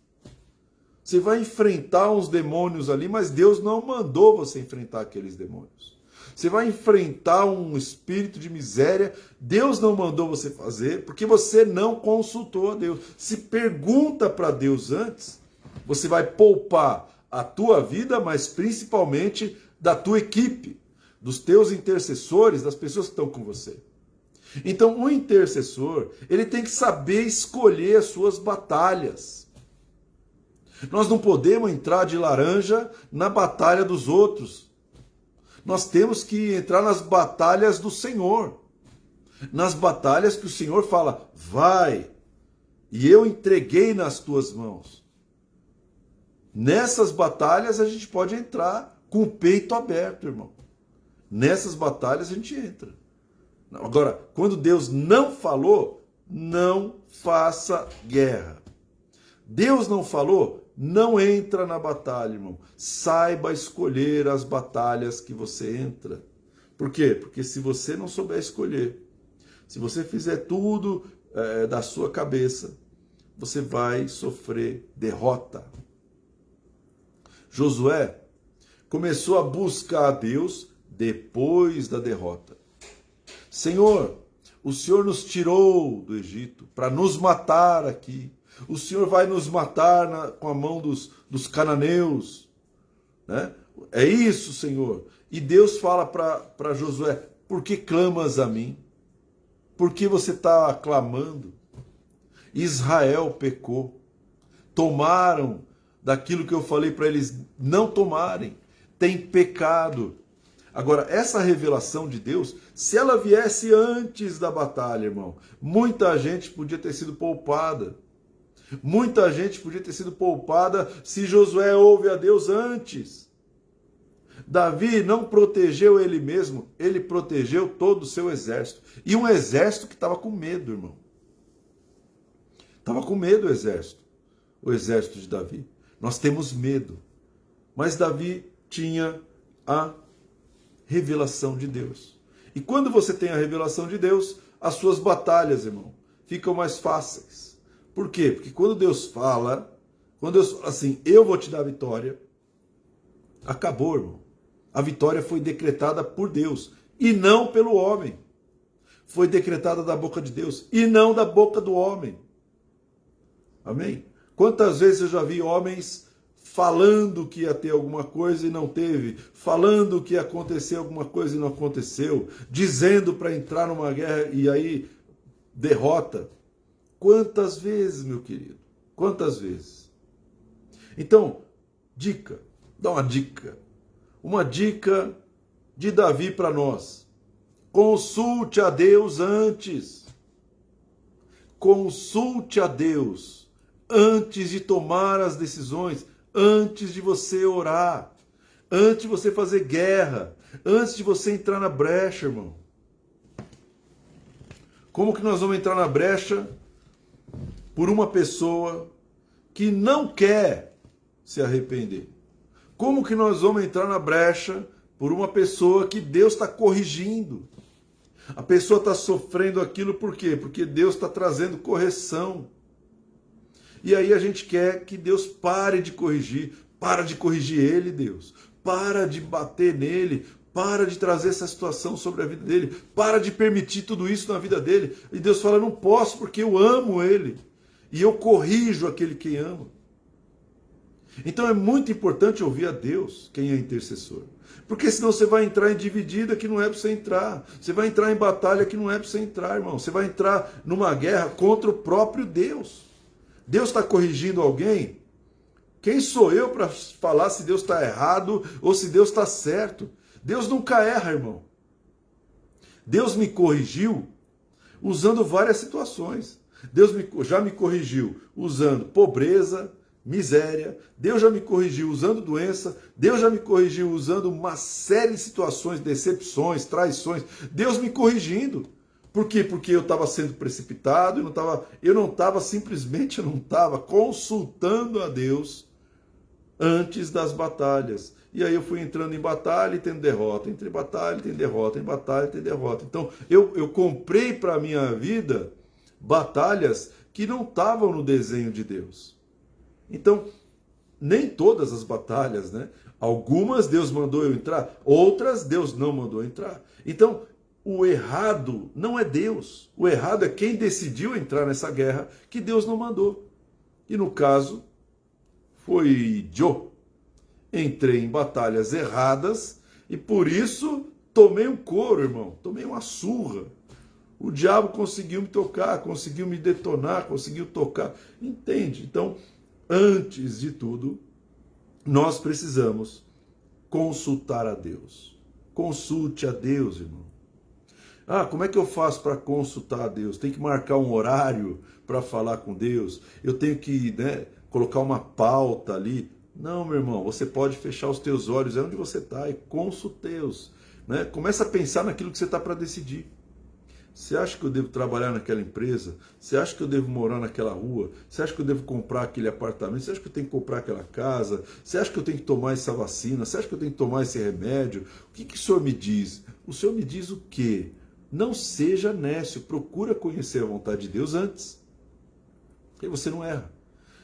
Você vai enfrentar uns demônios ali, mas Deus não mandou você enfrentar aqueles demônios. Você vai enfrentar um espírito de miséria, Deus não mandou você fazer, porque você não consultou a Deus. Se pergunta para Deus antes, você vai poupar a tua vida, mas principalmente da tua equipe, dos teus intercessores, das pessoas que estão com você. Então, o intercessor, ele tem que saber escolher as suas batalhas. Nós não podemos entrar de laranja na batalha dos outros. Nós temos que entrar nas batalhas do Senhor. Nas batalhas que o Senhor fala, vai, e eu entreguei nas tuas mãos. Nessas batalhas a gente pode entrar com o peito aberto, irmão. Nessas batalhas a gente entra. Agora, quando Deus não falou, não faça guerra. Deus não falou, não entra na batalha, irmão. Saiba escolher as batalhas que você entra. Por quê? Porque se você não souber escolher, se você fizer tudo da sua cabeça, você vai sofrer derrota. Josué começou a buscar a Deus depois da derrota. Senhor, o Senhor nos tirou do Egito para nos matar aqui. O Senhor vai nos matar com a mão dos cananeus. Né? É isso, Senhor. E Deus fala para Josué, por que clamas a mim? Por que você está clamando? Israel pecou. Tomaram daquilo que eu falei para eles não tomarem. Tem pecado. Agora, essa revelação de Deus, se ela viesse antes da batalha, irmão, muita gente podia ter sido poupada. Muita gente podia ter sido poupada se Josué ouve a Deus antes. Davi não protegeu ele mesmo, ele protegeu todo o seu exército. E um exército que estava com medo, irmão. Estava com medo o exército de Davi. Nós temos medo. Mas Davi tinha a revelação de Deus. E quando você tem a revelação de Deus, as suas batalhas, irmão, ficam mais fáceis. Por quê? Porque quando Deus fala, quando Deus fala assim, eu vou te dar a vitória, acabou, irmão. A vitória foi decretada por Deus e não pelo homem. Foi decretada da boca de Deus e não da boca do homem. Amém? Quantas vezes eu já vi homens falando que ia ter alguma coisa e não teve, falando que ia acontecer alguma coisa e não aconteceu, dizendo para entrar numa guerra e aí derrota. Quantas vezes, meu querido? Quantas vezes? Então, dica, dá uma dica. Uma dica de Davi para nós. Consulte a Deus antes. Consulte a Deus antes de tomar as decisões, antes de você orar, antes de você fazer guerra, antes de você entrar na brecha, irmão. Como que nós vamos entrar na brecha por uma pessoa que não quer se arrepender? Como que nós vamos entrar na brecha por uma pessoa que Deus está corrigindo? A pessoa está sofrendo aquilo por quê? Porque Deus está trazendo correção. E aí a gente quer que Deus pare de corrigir. Para de corrigir ele, Deus. Para de bater nele. Para de trazer essa situação sobre a vida dele. Para de permitir tudo isso na vida dele. E Deus fala, não posso porque eu amo ele. E eu corrijo aquele que ama. Então é muito importante ouvir a Deus, quem é intercessor. Porque senão você vai entrar em dividida que não é para você entrar. Você vai entrar em batalha que não é para você entrar, irmão. Você vai entrar numa guerra contra o próprio Deus. Deus está corrigindo alguém? Quem sou eu para falar se Deus está errado ou se Deus está certo? Deus nunca erra, irmão. Deus me corrigiu usando várias situações. Deus já me corrigiu usando pobreza, miséria. Deus já me corrigiu usando doença. Deus já me corrigiu usando uma série de situações, decepções, traições. Deus me corrigindo. Por quê? Porque eu estava sendo precipitado, eu não estava simplesmente consultando a Deus antes das batalhas. E aí eu fui entrando em batalha e tendo derrota, entre batalha e tendo derrota, em batalha e tendo derrota. Então eu comprei para a minha vida batalhas que não estavam no desenho de Deus. Então, nem todas as batalhas, né? Algumas Deus mandou eu entrar, outras Deus não mandou entrar. Então, o errado não é Deus. O errado é quem decidiu entrar nessa guerra que Deus não mandou. E no caso, foi eu. Entrei em batalhas erradas e por isso tomei um couro, irmão. Tomei uma surra. O diabo conseguiu me tocar, conseguiu me detonar, conseguiu tocar. Entende? Então, antes de tudo, nós precisamos consultar a Deus. Consulte a Deus, irmão. Ah, como é que eu faço para consultar a Deus? Tem que marcar um horário para falar com Deus? Eu tenho que, colocar uma pauta ali? Não, meu irmão, você pode fechar os teus olhos, é onde você está, e consulte Deus. Começa a pensar naquilo que você está para decidir. Você acha que eu devo trabalhar naquela empresa? Você acha que eu devo morar naquela rua? Você acha que eu devo comprar aquele apartamento? Você acha que eu tenho que comprar aquela casa? Você acha que eu tenho que tomar essa vacina? Você acha que eu tenho que tomar esse remédio? O que o Senhor me diz? O Senhor me diz o quê? Não seja nécio, procura conhecer a vontade de Deus antes. Porque você não erra.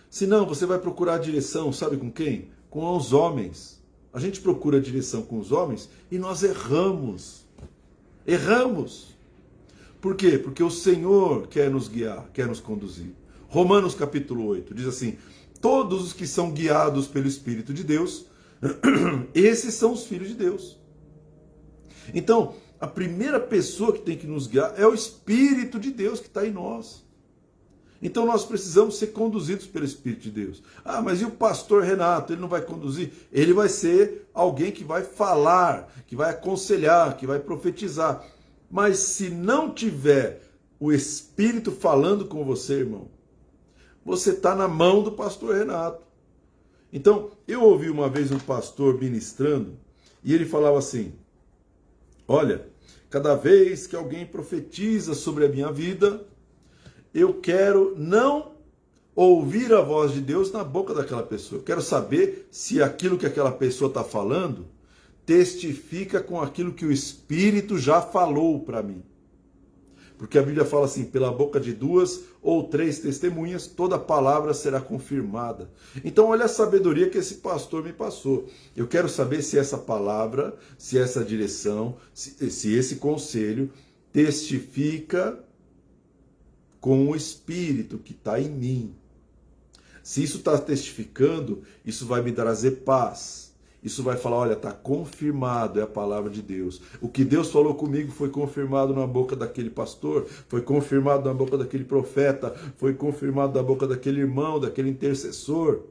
Senão você vai procurar a direção, sabe com quem? Com os homens. A gente procura a direção com os homens e nós erramos. Erramos. Por quê? Porque o Senhor quer nos guiar, quer nos conduzir. Romanos capítulo 8 diz assim, todos os que são guiados pelo Espírito de Deus, esses são os filhos de Deus. Então, a primeira pessoa que tem que nos guiar é o Espírito de Deus que está em nós. Então nós precisamos ser conduzidos pelo Espírito de Deus. Ah, mas e o pastor Renato? Ele não vai conduzir? Ele vai ser alguém que vai falar, que vai aconselhar, que vai profetizar. Mas se não tiver o Espírito falando com você, irmão, você está na mão do pastor Renato. Então, eu ouvi uma vez um pastor ministrando e ele falava assim, olha, cada vez que alguém profetiza sobre a minha vida, eu quero não ouvir a voz de Deus na boca daquela pessoa. Eu quero saber se aquilo que aquela pessoa está falando testifica com aquilo que o Espírito já falou para mim. Porque a Bíblia fala assim, pela boca de 2 ou 3 testemunhas, toda palavra será confirmada. Então olha a sabedoria que esse pastor me passou. Eu quero saber se essa palavra, se essa direção, se esse conselho testifica com o Espírito que está em mim. Se isso está testificando, isso vai me trazer paz. Isso vai falar, olha, está confirmado, é a palavra de Deus. O que Deus falou comigo foi confirmado na boca daquele pastor, foi confirmado na boca daquele profeta, foi confirmado na boca daquele irmão, daquele intercessor.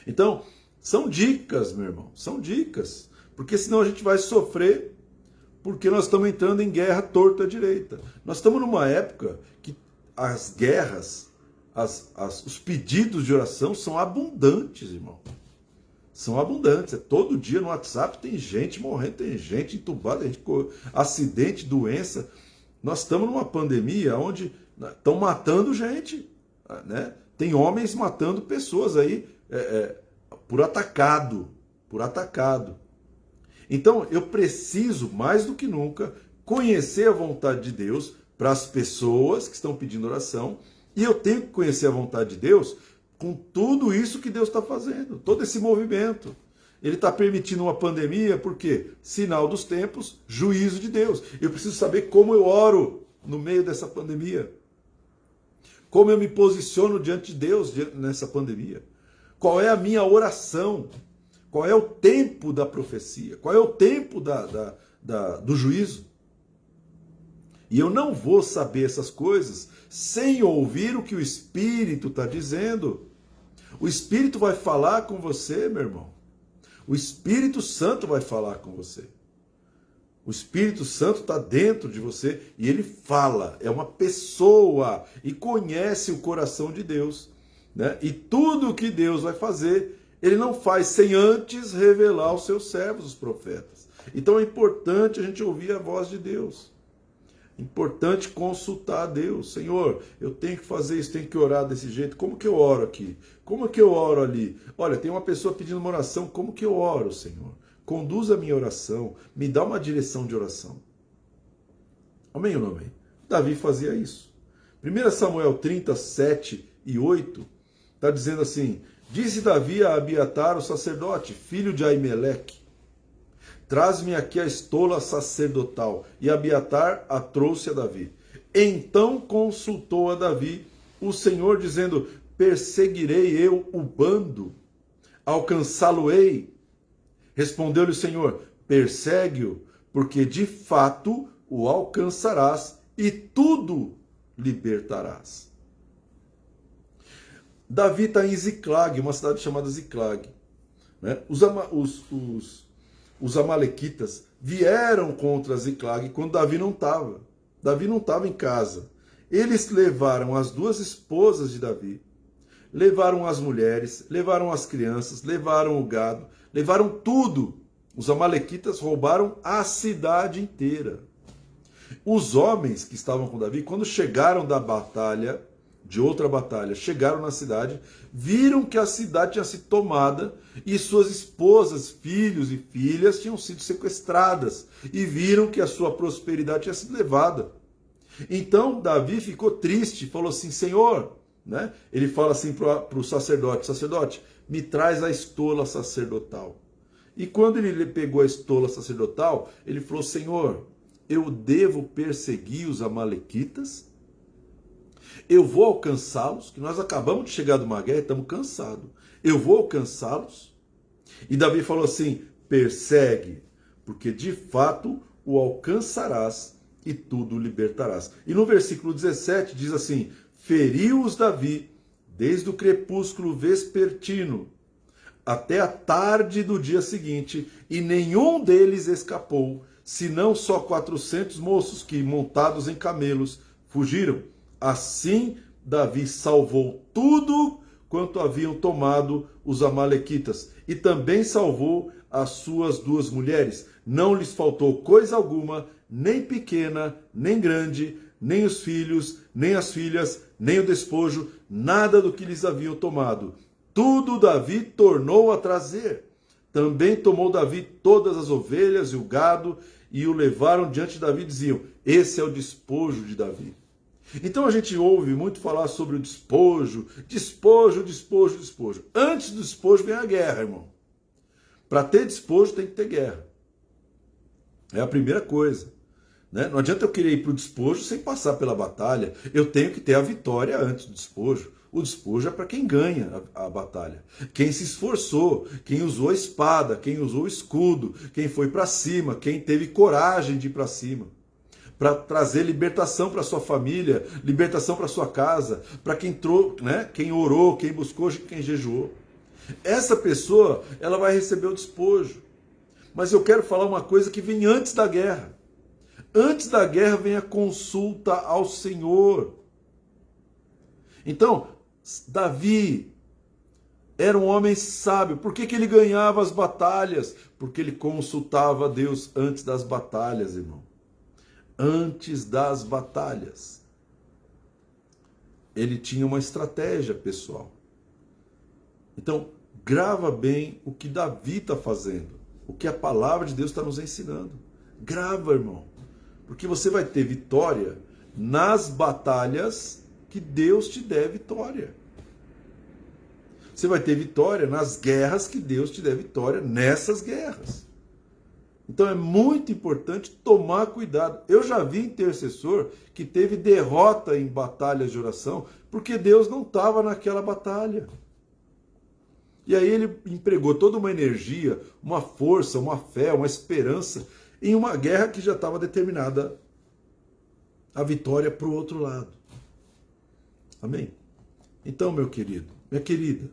Então, são dicas, meu irmão, são dicas. Porque senão a gente vai sofrer, porque nós estamos entrando em guerra torta à direita. Nós estamos numa época que as guerras, os pedidos de oração são abundantes, irmão. São abundantes. Todo dia no WhatsApp tem gente morrendo, tem gente entubada, gente com acidente, doença. Nós estamos numa pandemia onde estão matando gente, né? Tem homens matando pessoas aí por atacado. Então eu preciso, mais do que nunca, conhecer a vontade de Deus para as pessoas que estão pedindo oração, e eu tenho que conhecer a vontade de Deus com tudo isso que Deus está fazendo, todo esse movimento. Ele está permitindo uma pandemia, por quê? Sinal dos tempos, juízo de Deus. Eu preciso saber como eu oro no meio dessa pandemia. Como eu me posiciono diante de Deus nessa pandemia. Qual é a minha oração? Qual é o tempo da profecia? Qual é o tempo do juízo? E eu não vou saber essas coisas sem ouvir o que o Espírito está dizendo. O Espírito vai falar com você, meu irmão. O Espírito Santo vai falar com você. O Espírito Santo está dentro de você e ele fala. É uma pessoa e conhece o coração de Deus, né? E tudo o que Deus vai fazer, ele não faz sem antes revelar aos seus servos, os profetas. Então é importante a gente ouvir a voz de Deus. Importante consultar a Deus. Senhor, eu tenho que fazer isso, tenho que orar desse jeito. Como que eu oro aqui? Como que eu oro ali? Olha, tem uma pessoa pedindo uma oração. Como que eu oro, Senhor? Conduza a minha oração. Me dá uma direção de oração. Amém ou não amém? Davi fazia isso. 1 Samuel 30, 7 e 8 está dizendo assim: disse Davi a Abiatar, o sacerdote, filho de Aimeleque: traz-me aqui a estola sacerdotal. E Abiatar a trouxe a Davi. Então consultou a Davi o Senhor, dizendo: perseguirei eu o bando? Alcançá-lo-ei? Respondeu-lhe o Senhor: persegue-o, porque de fato o alcançarás e tudo libertarás. Davi está em Ziclag, uma cidade chamada Ziclag, né? Os amalequitas vieram contra Ziclag quando Davi não estava. Davi não estava em casa. Eles levaram as 2 esposas de Davi, levaram as mulheres, levaram as crianças, levaram o gado, levaram tudo. Os amalequitas roubaram a cidade inteira. Os homens que estavam com Davi, quando chegaram da batalha, de outra batalha, chegaram na cidade, viram que a cidade tinha sido tomada e suas esposas, filhos e filhas tinham sido sequestradas e viram que a sua prosperidade tinha sido levada. Então Davi ficou triste, falou assim: Senhor, né? Ele fala assim para o sacerdote: sacerdote, me traz a estola sacerdotal. E quando ele pegou a estola sacerdotal, ele falou: Senhor, eu devo perseguir os amalequitas? Eu vou alcançá-los, que nós acabamos de chegar de uma guerra e estamos cansados. Eu vou alcançá-los? E Davi falou assim: persegue, porque de fato o alcançarás e tudo libertarás. E no versículo 17 diz assim: feriu-os Davi desde o crepúsculo vespertino até a tarde do dia seguinte, e nenhum deles escapou, senão só 400 moços que, montados em camelos, fugiram. Assim, Davi salvou tudo quanto haviam tomado os amalequitas, e também salvou as suas 2 mulheres. Não lhes faltou coisa alguma, nem pequena, nem grande, nem os filhos, nem as filhas, nem o despojo, nada do que lhes haviam tomado. Tudo Davi tornou a trazer. Também tomou Davi todas as ovelhas e o gado e o levaram diante de Davi e diziam: esse é o despojo de Davi. Então a gente ouve muito falar sobre o despojo, despojo, despojo, despojo. Antes do despojo vem a guerra, irmão. Para ter despojo tem que ter guerra. É a primeira coisa. Né? Não adianta eu querer ir para o despojo sem passar pela batalha. Eu tenho que ter a vitória antes do despojo. O despojo é para quem ganha a batalha. Quem se esforçou, quem usou a espada, quem usou o escudo, quem foi para cima, quem teve coragem de ir para cima. Para trazer libertação para sua família, libertação para sua casa, para quem, né? Quem orou, quem buscou, quem jejuou. Essa pessoa, ela vai receber o despojo. Mas eu quero falar uma coisa que vem antes da guerra. Antes da guerra vem a consulta ao Senhor. Então, Davi era um homem sábio. Por que ele ganhava as batalhas? Porque ele consultava a Deus antes das batalhas, irmão. Antes das batalhas. Ele tinha uma estratégia pessoal. Então, grava bem o que Davi está fazendo. O que a palavra de Deus está nos ensinando. Grava, irmão. Porque você vai ter vitória nas batalhas que Deus te der vitória. Você vai ter vitória nas guerras que Deus te der vitória nessas guerras. Então é muito importante tomar cuidado. Eu já vi intercessor que teve derrota em batalhas de oração porque Deus não estava naquela batalha. E aí ele empregou toda uma energia, uma força, uma fé, uma esperança em uma guerra que já estava determinada a vitória para o outro lado. Amém? Então, meu querido, minha querida,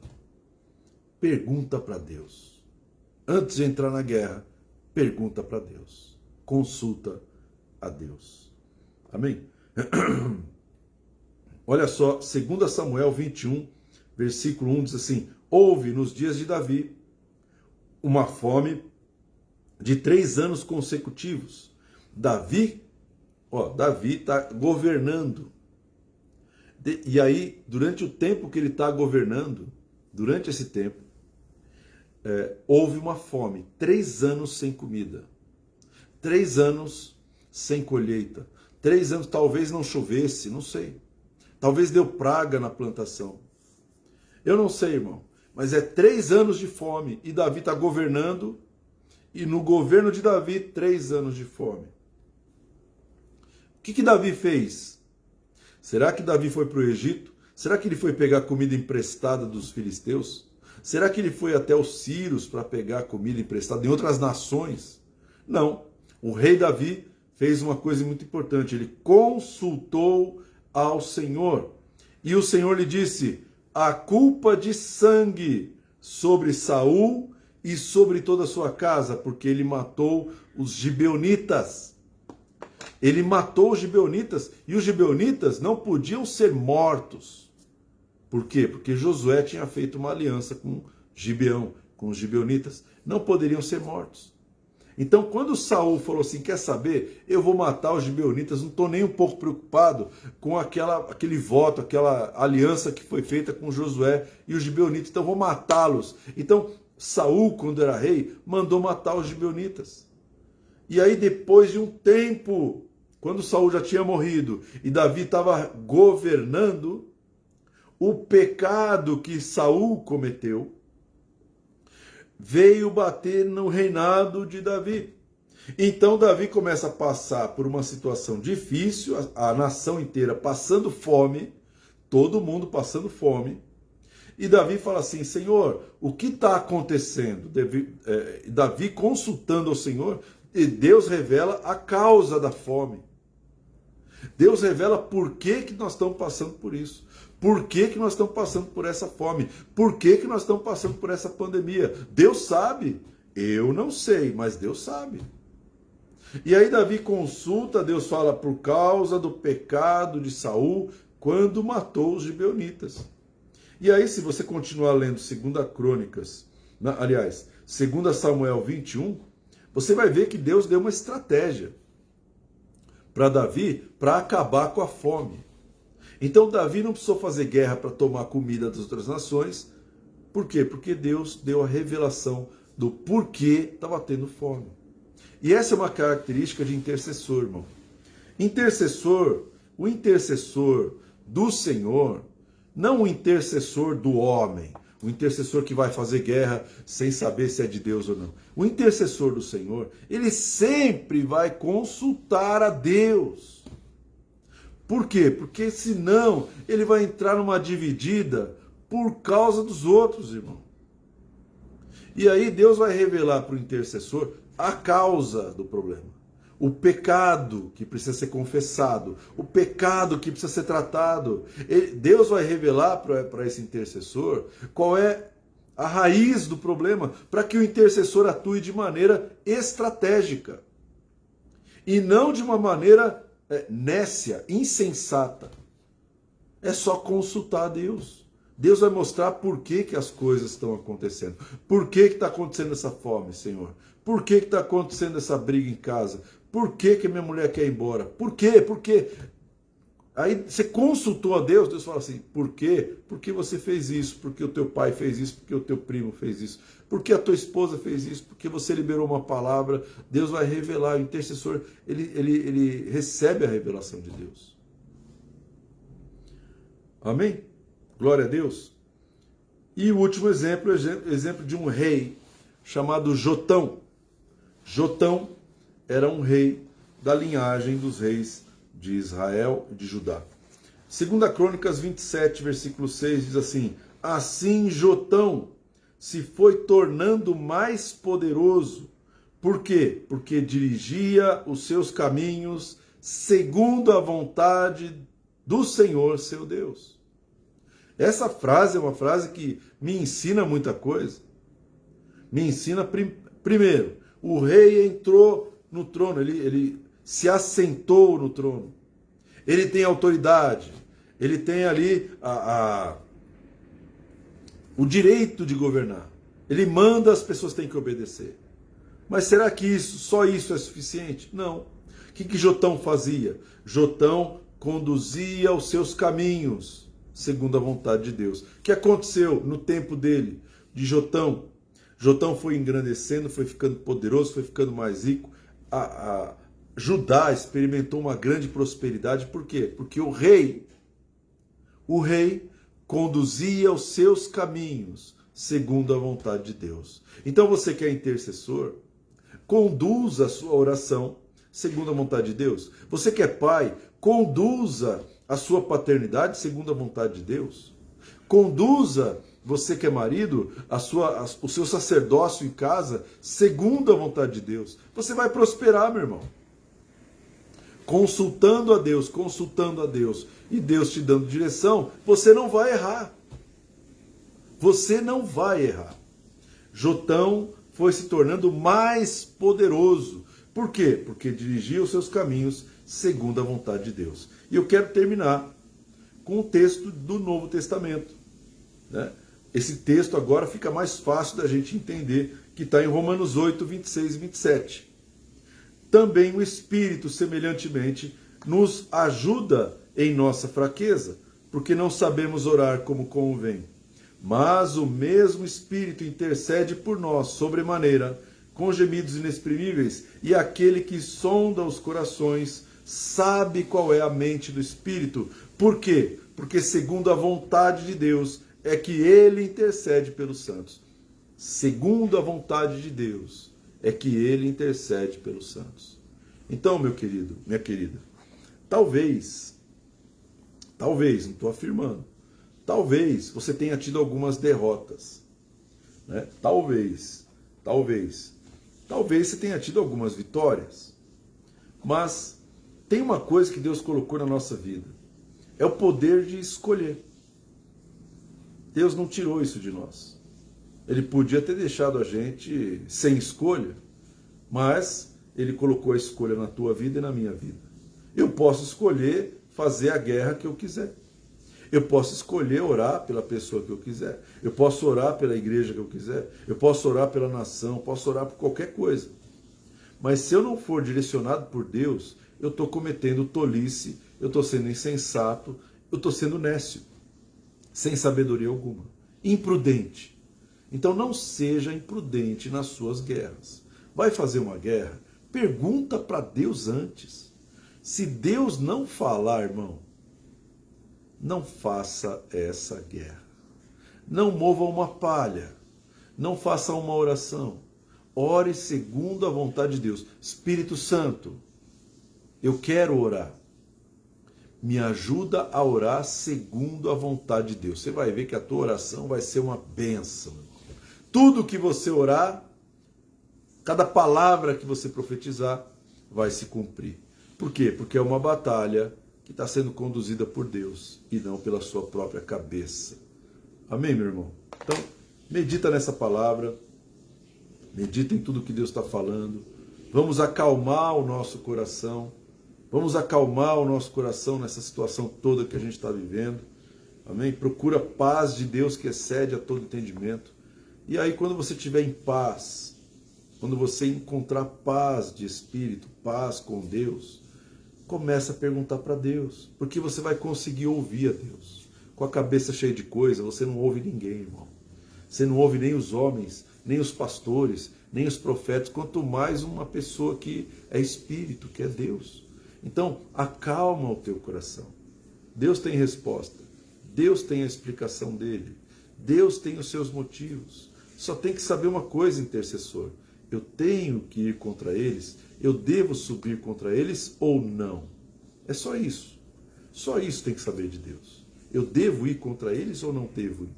pergunta para Deus. Antes de entrar na guerra, pergunta para Deus. Consulta a Deus. Amém? Olha só, 2 Samuel 21, versículo 1 diz assim: houve nos dias de Davi uma fome de 3 anos consecutivos. Davi está governando. E aí, durante o tempo que ele está governando, durante esse tempo, houve uma fome. 3 anos sem comida. 3 anos sem colheita. 3 anos, talvez não chovesse, não sei. Talvez deu praga na plantação. Eu não sei, irmão. Mas é 3 anos de fome. E Davi está governando. E no governo de Davi, 3 anos de fome. O que Davi fez? Será que Davi foi para o Egito? Será que ele foi pegar comida emprestada dos filisteus? Será que ele foi até os Círios para pegar comida emprestada em outras nações? Não. O rei Davi fez uma coisa muito importante. Ele consultou ao Senhor. E o Senhor lhe disse: a culpa de sangue sobre Saul e sobre toda a sua casa, porque ele matou os gibeonitas. Ele matou os gibeonitas, e os gibeonitas não podiam ser mortos. Por quê? Porque Josué tinha feito uma aliança com Gibeão, com os gibeonitas. Não poderiam ser mortos. Então, quando Saul falou assim: quer saber? Eu vou matar os gibeonitas, não estou nem um pouco preocupado com aquele voto, aquela aliança que foi feita com Josué e os gibeonitas, então vou matá-los. Então, Saul, quando era rei, mandou matar os gibeonitas. E aí, depois de um tempo, quando Saul já tinha morrido e Davi estava governando, o pecado que Saul cometeu veio bater no reinado de Davi. Então Davi começa a passar por uma situação difícil, a nação inteira passando fome, todo mundo passando fome, e Davi fala assim: Senhor, o que está acontecendo? Davi consultando ao Senhor, e Deus revela a causa da fome. Deus revela por que nós estamos passando por isso. Por que nós estamos passando por essa fome? Por que nós estamos passando por essa pandemia? Deus sabe. Eu não sei, mas Deus sabe. E aí Davi consulta, Deus fala: por causa do pecado de Saul, quando matou os gibeonitas. E aí, se você continuar lendo 2 Crônicas, aliás, 2 Samuel 21, você vai ver que Deus deu uma estratégia para Davi para acabar com a fome. Então Davi não precisou fazer guerra para tomar comida das outras nações. Por quê? Porque Deus deu a revelação do porquê estava tendo fome. E essa é uma característica de intercessor, irmão. O intercessor do Senhor, não o intercessor do homem, o intercessor que vai fazer guerra sem saber se é de Deus ou não. O intercessor do Senhor, ele sempre vai consultar a Deus. Por quê? Porque senão ele vai entrar numa dividida por causa dos outros, irmão. E aí Deus vai revelar para o intercessor a causa do problema. O pecado que precisa ser confessado, o pecado que precisa ser tratado. Deus vai revelar para esse intercessor qual é a raiz do problema, para que o intercessor atue de maneira estratégica e não de uma maneira nécia, insensata. É só consultar a Deus. Deus vai mostrar por que as coisas estão acontecendo. Por que está acontecendo essa fome, Senhor? Por que está acontecendo essa briga em casa? Por que minha mulher quer ir embora? Por quê? Por quê? Aí você consultou a Deus, Deus fala assim, por quê? Porque você fez isso, porque o teu pai fez isso, porque o teu primo fez isso, porque a tua esposa fez isso, porque você liberou uma palavra. Deus vai revelar, o intercessor, ele recebe a revelação de Deus. Amém? Glória a Deus. E o último exemplo, exemplo de um rei chamado Jotão. Jotão era um rei da linhagem dos reis de Israel e de Judá. 2 Crônicas 27, versículo 6 diz assim: assim Jotão se foi tornando mais poderoso. Por quê? Porque dirigia os seus caminhos segundo a vontade do Senhor, seu Deus. Essa frase é uma frase que me ensina muita coisa. Me ensina, primeiro, o rei entrou no trono, ele se assentou no trono. Ele tem autoridade, ele tem ali o direito de governar. Ele manda, as pessoas têm que obedecer. Mas será que só isso é suficiente? Não. O que Jotão fazia? Jotão conduzia os seus caminhos segundo a vontade de Deus. O que aconteceu no tempo dele, de Jotão? Jotão foi engrandecendo, foi ficando poderoso, foi ficando mais rico. Judá experimentou uma grande prosperidade. Por quê? Porque o rei conduzia os seus caminhos segundo a vontade de Deus. Então você que é intercessor, conduza a sua oração segundo a vontade de Deus. Você que é pai, conduza a sua paternidade segundo a vontade de Deus. Conduza, você que é marido, o seu sacerdócio em casa segundo a vontade de Deus. Você vai prosperar, meu irmão. Consultando a Deus e Deus te dando direção, você não vai errar. Você não vai errar. Jotão foi se tornando mais poderoso. Por quê? Porque dirigia os seus caminhos segundo a vontade de Deus. E eu quero terminar com o texto do Novo Testamento, né? Esse texto agora fica mais fácil da gente entender, que está em Romanos 8, 26 e 27. Também o Espírito, semelhantemente, nos ajuda em nossa fraqueza, porque não sabemos orar como convém. Mas o mesmo Espírito intercede por nós sobremaneira, com gemidos inexprimíveis, e aquele que sonda os corações sabe qual é a mente do Espírito. Por quê? Porque segundo a vontade de Deus é que ele intercede pelos santos. Segundo a vontade de Deus é que ele intercede pelos santos. Então, meu querido, minha querida, talvez, não estou afirmando, talvez você tenha tido algumas derrotas, né? Talvez você tenha tido algumas vitórias, mas tem uma coisa que Deus colocou na nossa vida, é o poder de escolher. Deus não tirou isso de nós. Ele podia ter deixado a gente sem escolha, mas Ele colocou a escolha na tua vida e na minha vida. Eu posso escolher fazer a guerra que eu quiser. Eu posso escolher orar pela pessoa que eu quiser. Eu posso orar pela igreja que eu quiser. Eu posso orar pela nação. Posso orar por qualquer coisa. Mas se eu não for direcionado por Deus, eu estou cometendo tolice, eu estou sendo insensato, eu estou sendo nécio, sem sabedoria alguma, imprudente. Então não seja imprudente nas suas guerras. Vai fazer uma guerra? Pergunta para Deus antes. Se Deus não falar, irmão, não faça essa guerra. Não mova uma palha. Não faça uma oração. Ore segundo a vontade de Deus. Espírito Santo, eu quero orar. Me ajuda a orar segundo a vontade de Deus. Você vai ver que a tua oração vai ser uma bênção. Tudo que você orar, cada palavra que você profetizar, vai se cumprir. Por quê? Porque é uma batalha que está sendo conduzida por Deus e não pela sua própria cabeça. Amém, meu irmão? Então, medita nessa palavra, medita em tudo que Deus está falando. Vamos acalmar o nosso coração. Vamos acalmar o nosso coração nessa situação toda que a gente está vivendo. Amém? Procura a paz de Deus que excede a todo entendimento. E aí, quando você estiver em paz, quando você encontrar paz de espírito, paz com Deus, começa a perguntar para Deus, porque você vai conseguir ouvir a Deus. Com a cabeça cheia de coisa, você não ouve ninguém, irmão. Você não ouve nem os homens, nem os pastores, nem os profetas, quanto mais uma pessoa que é espírito, que é Deus. Então, acalma o teu coração. Deus tem resposta. Deus tem a explicação dele. Deus tem os seus motivos. Só tem que saber uma coisa, intercessor. Eu tenho que ir contra eles? Eu devo subir contra eles ou não? É só isso. Só isso tem que saber de Deus. Eu devo ir contra eles ou não devo ir?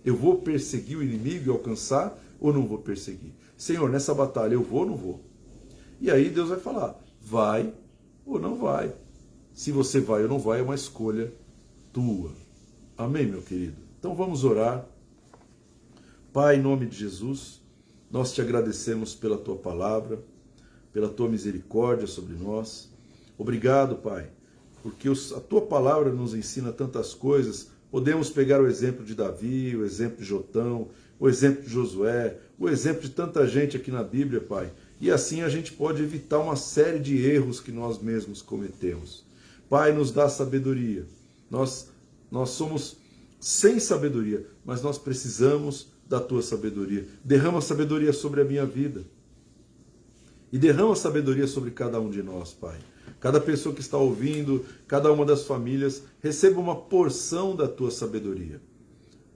Eu vou perseguir o inimigo e alcançar ou não vou perseguir? Senhor, nessa batalha eu vou ou não vou? E aí Deus vai falar, vai ou não vai. Se você vai ou não vai, é uma escolha tua. Amém, meu querido? Então vamos orar. Pai, em nome de Jesus, nós te agradecemos pela tua palavra, pela tua misericórdia sobre nós. Obrigado, Pai, porque a tua palavra nos ensina tantas coisas. Podemos pegar o exemplo de Davi, o exemplo de Jotão, o exemplo de Josué, o exemplo de tanta gente aqui na Bíblia, Pai. E assim a gente pode evitar uma série de erros que nós mesmos cometemos. Pai, nos dá sabedoria. Nós somos sem sabedoria, mas nós precisamos da tua sabedoria. Derrama sabedoria sobre a minha vida. E derrama sabedoria sobre cada um de nós, Pai. Cada pessoa que está ouvindo, cada uma das famílias, receba uma porção da tua sabedoria.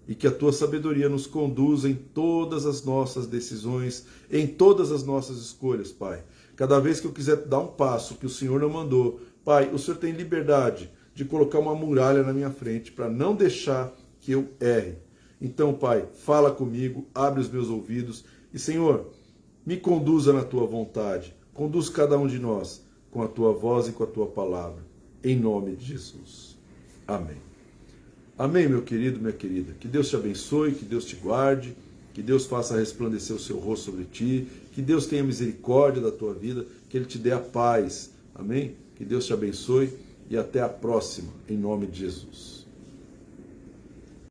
E que a tua sabedoria nos conduza em todas as nossas decisões, em todas as nossas escolhas, Pai. Cada vez que eu quiser dar um passo que o Senhor não mandou, Pai, o Senhor tem liberdade de colocar uma muralha na minha frente para não deixar que eu erre. Então, Pai, fala comigo, abre os meus ouvidos e, Senhor, me conduza na tua vontade. Conduz cada um de nós com a tua voz e com a tua palavra. Em nome de Jesus. Amém. Amém, meu querido, minha querida. Que Deus te abençoe, que Deus te guarde, que Deus faça resplandecer o seu rosto sobre ti, que Deus tenha misericórdia da tua vida, que Ele te dê a paz. Amém? Que Deus te abençoe e até a próxima, em nome de Jesus.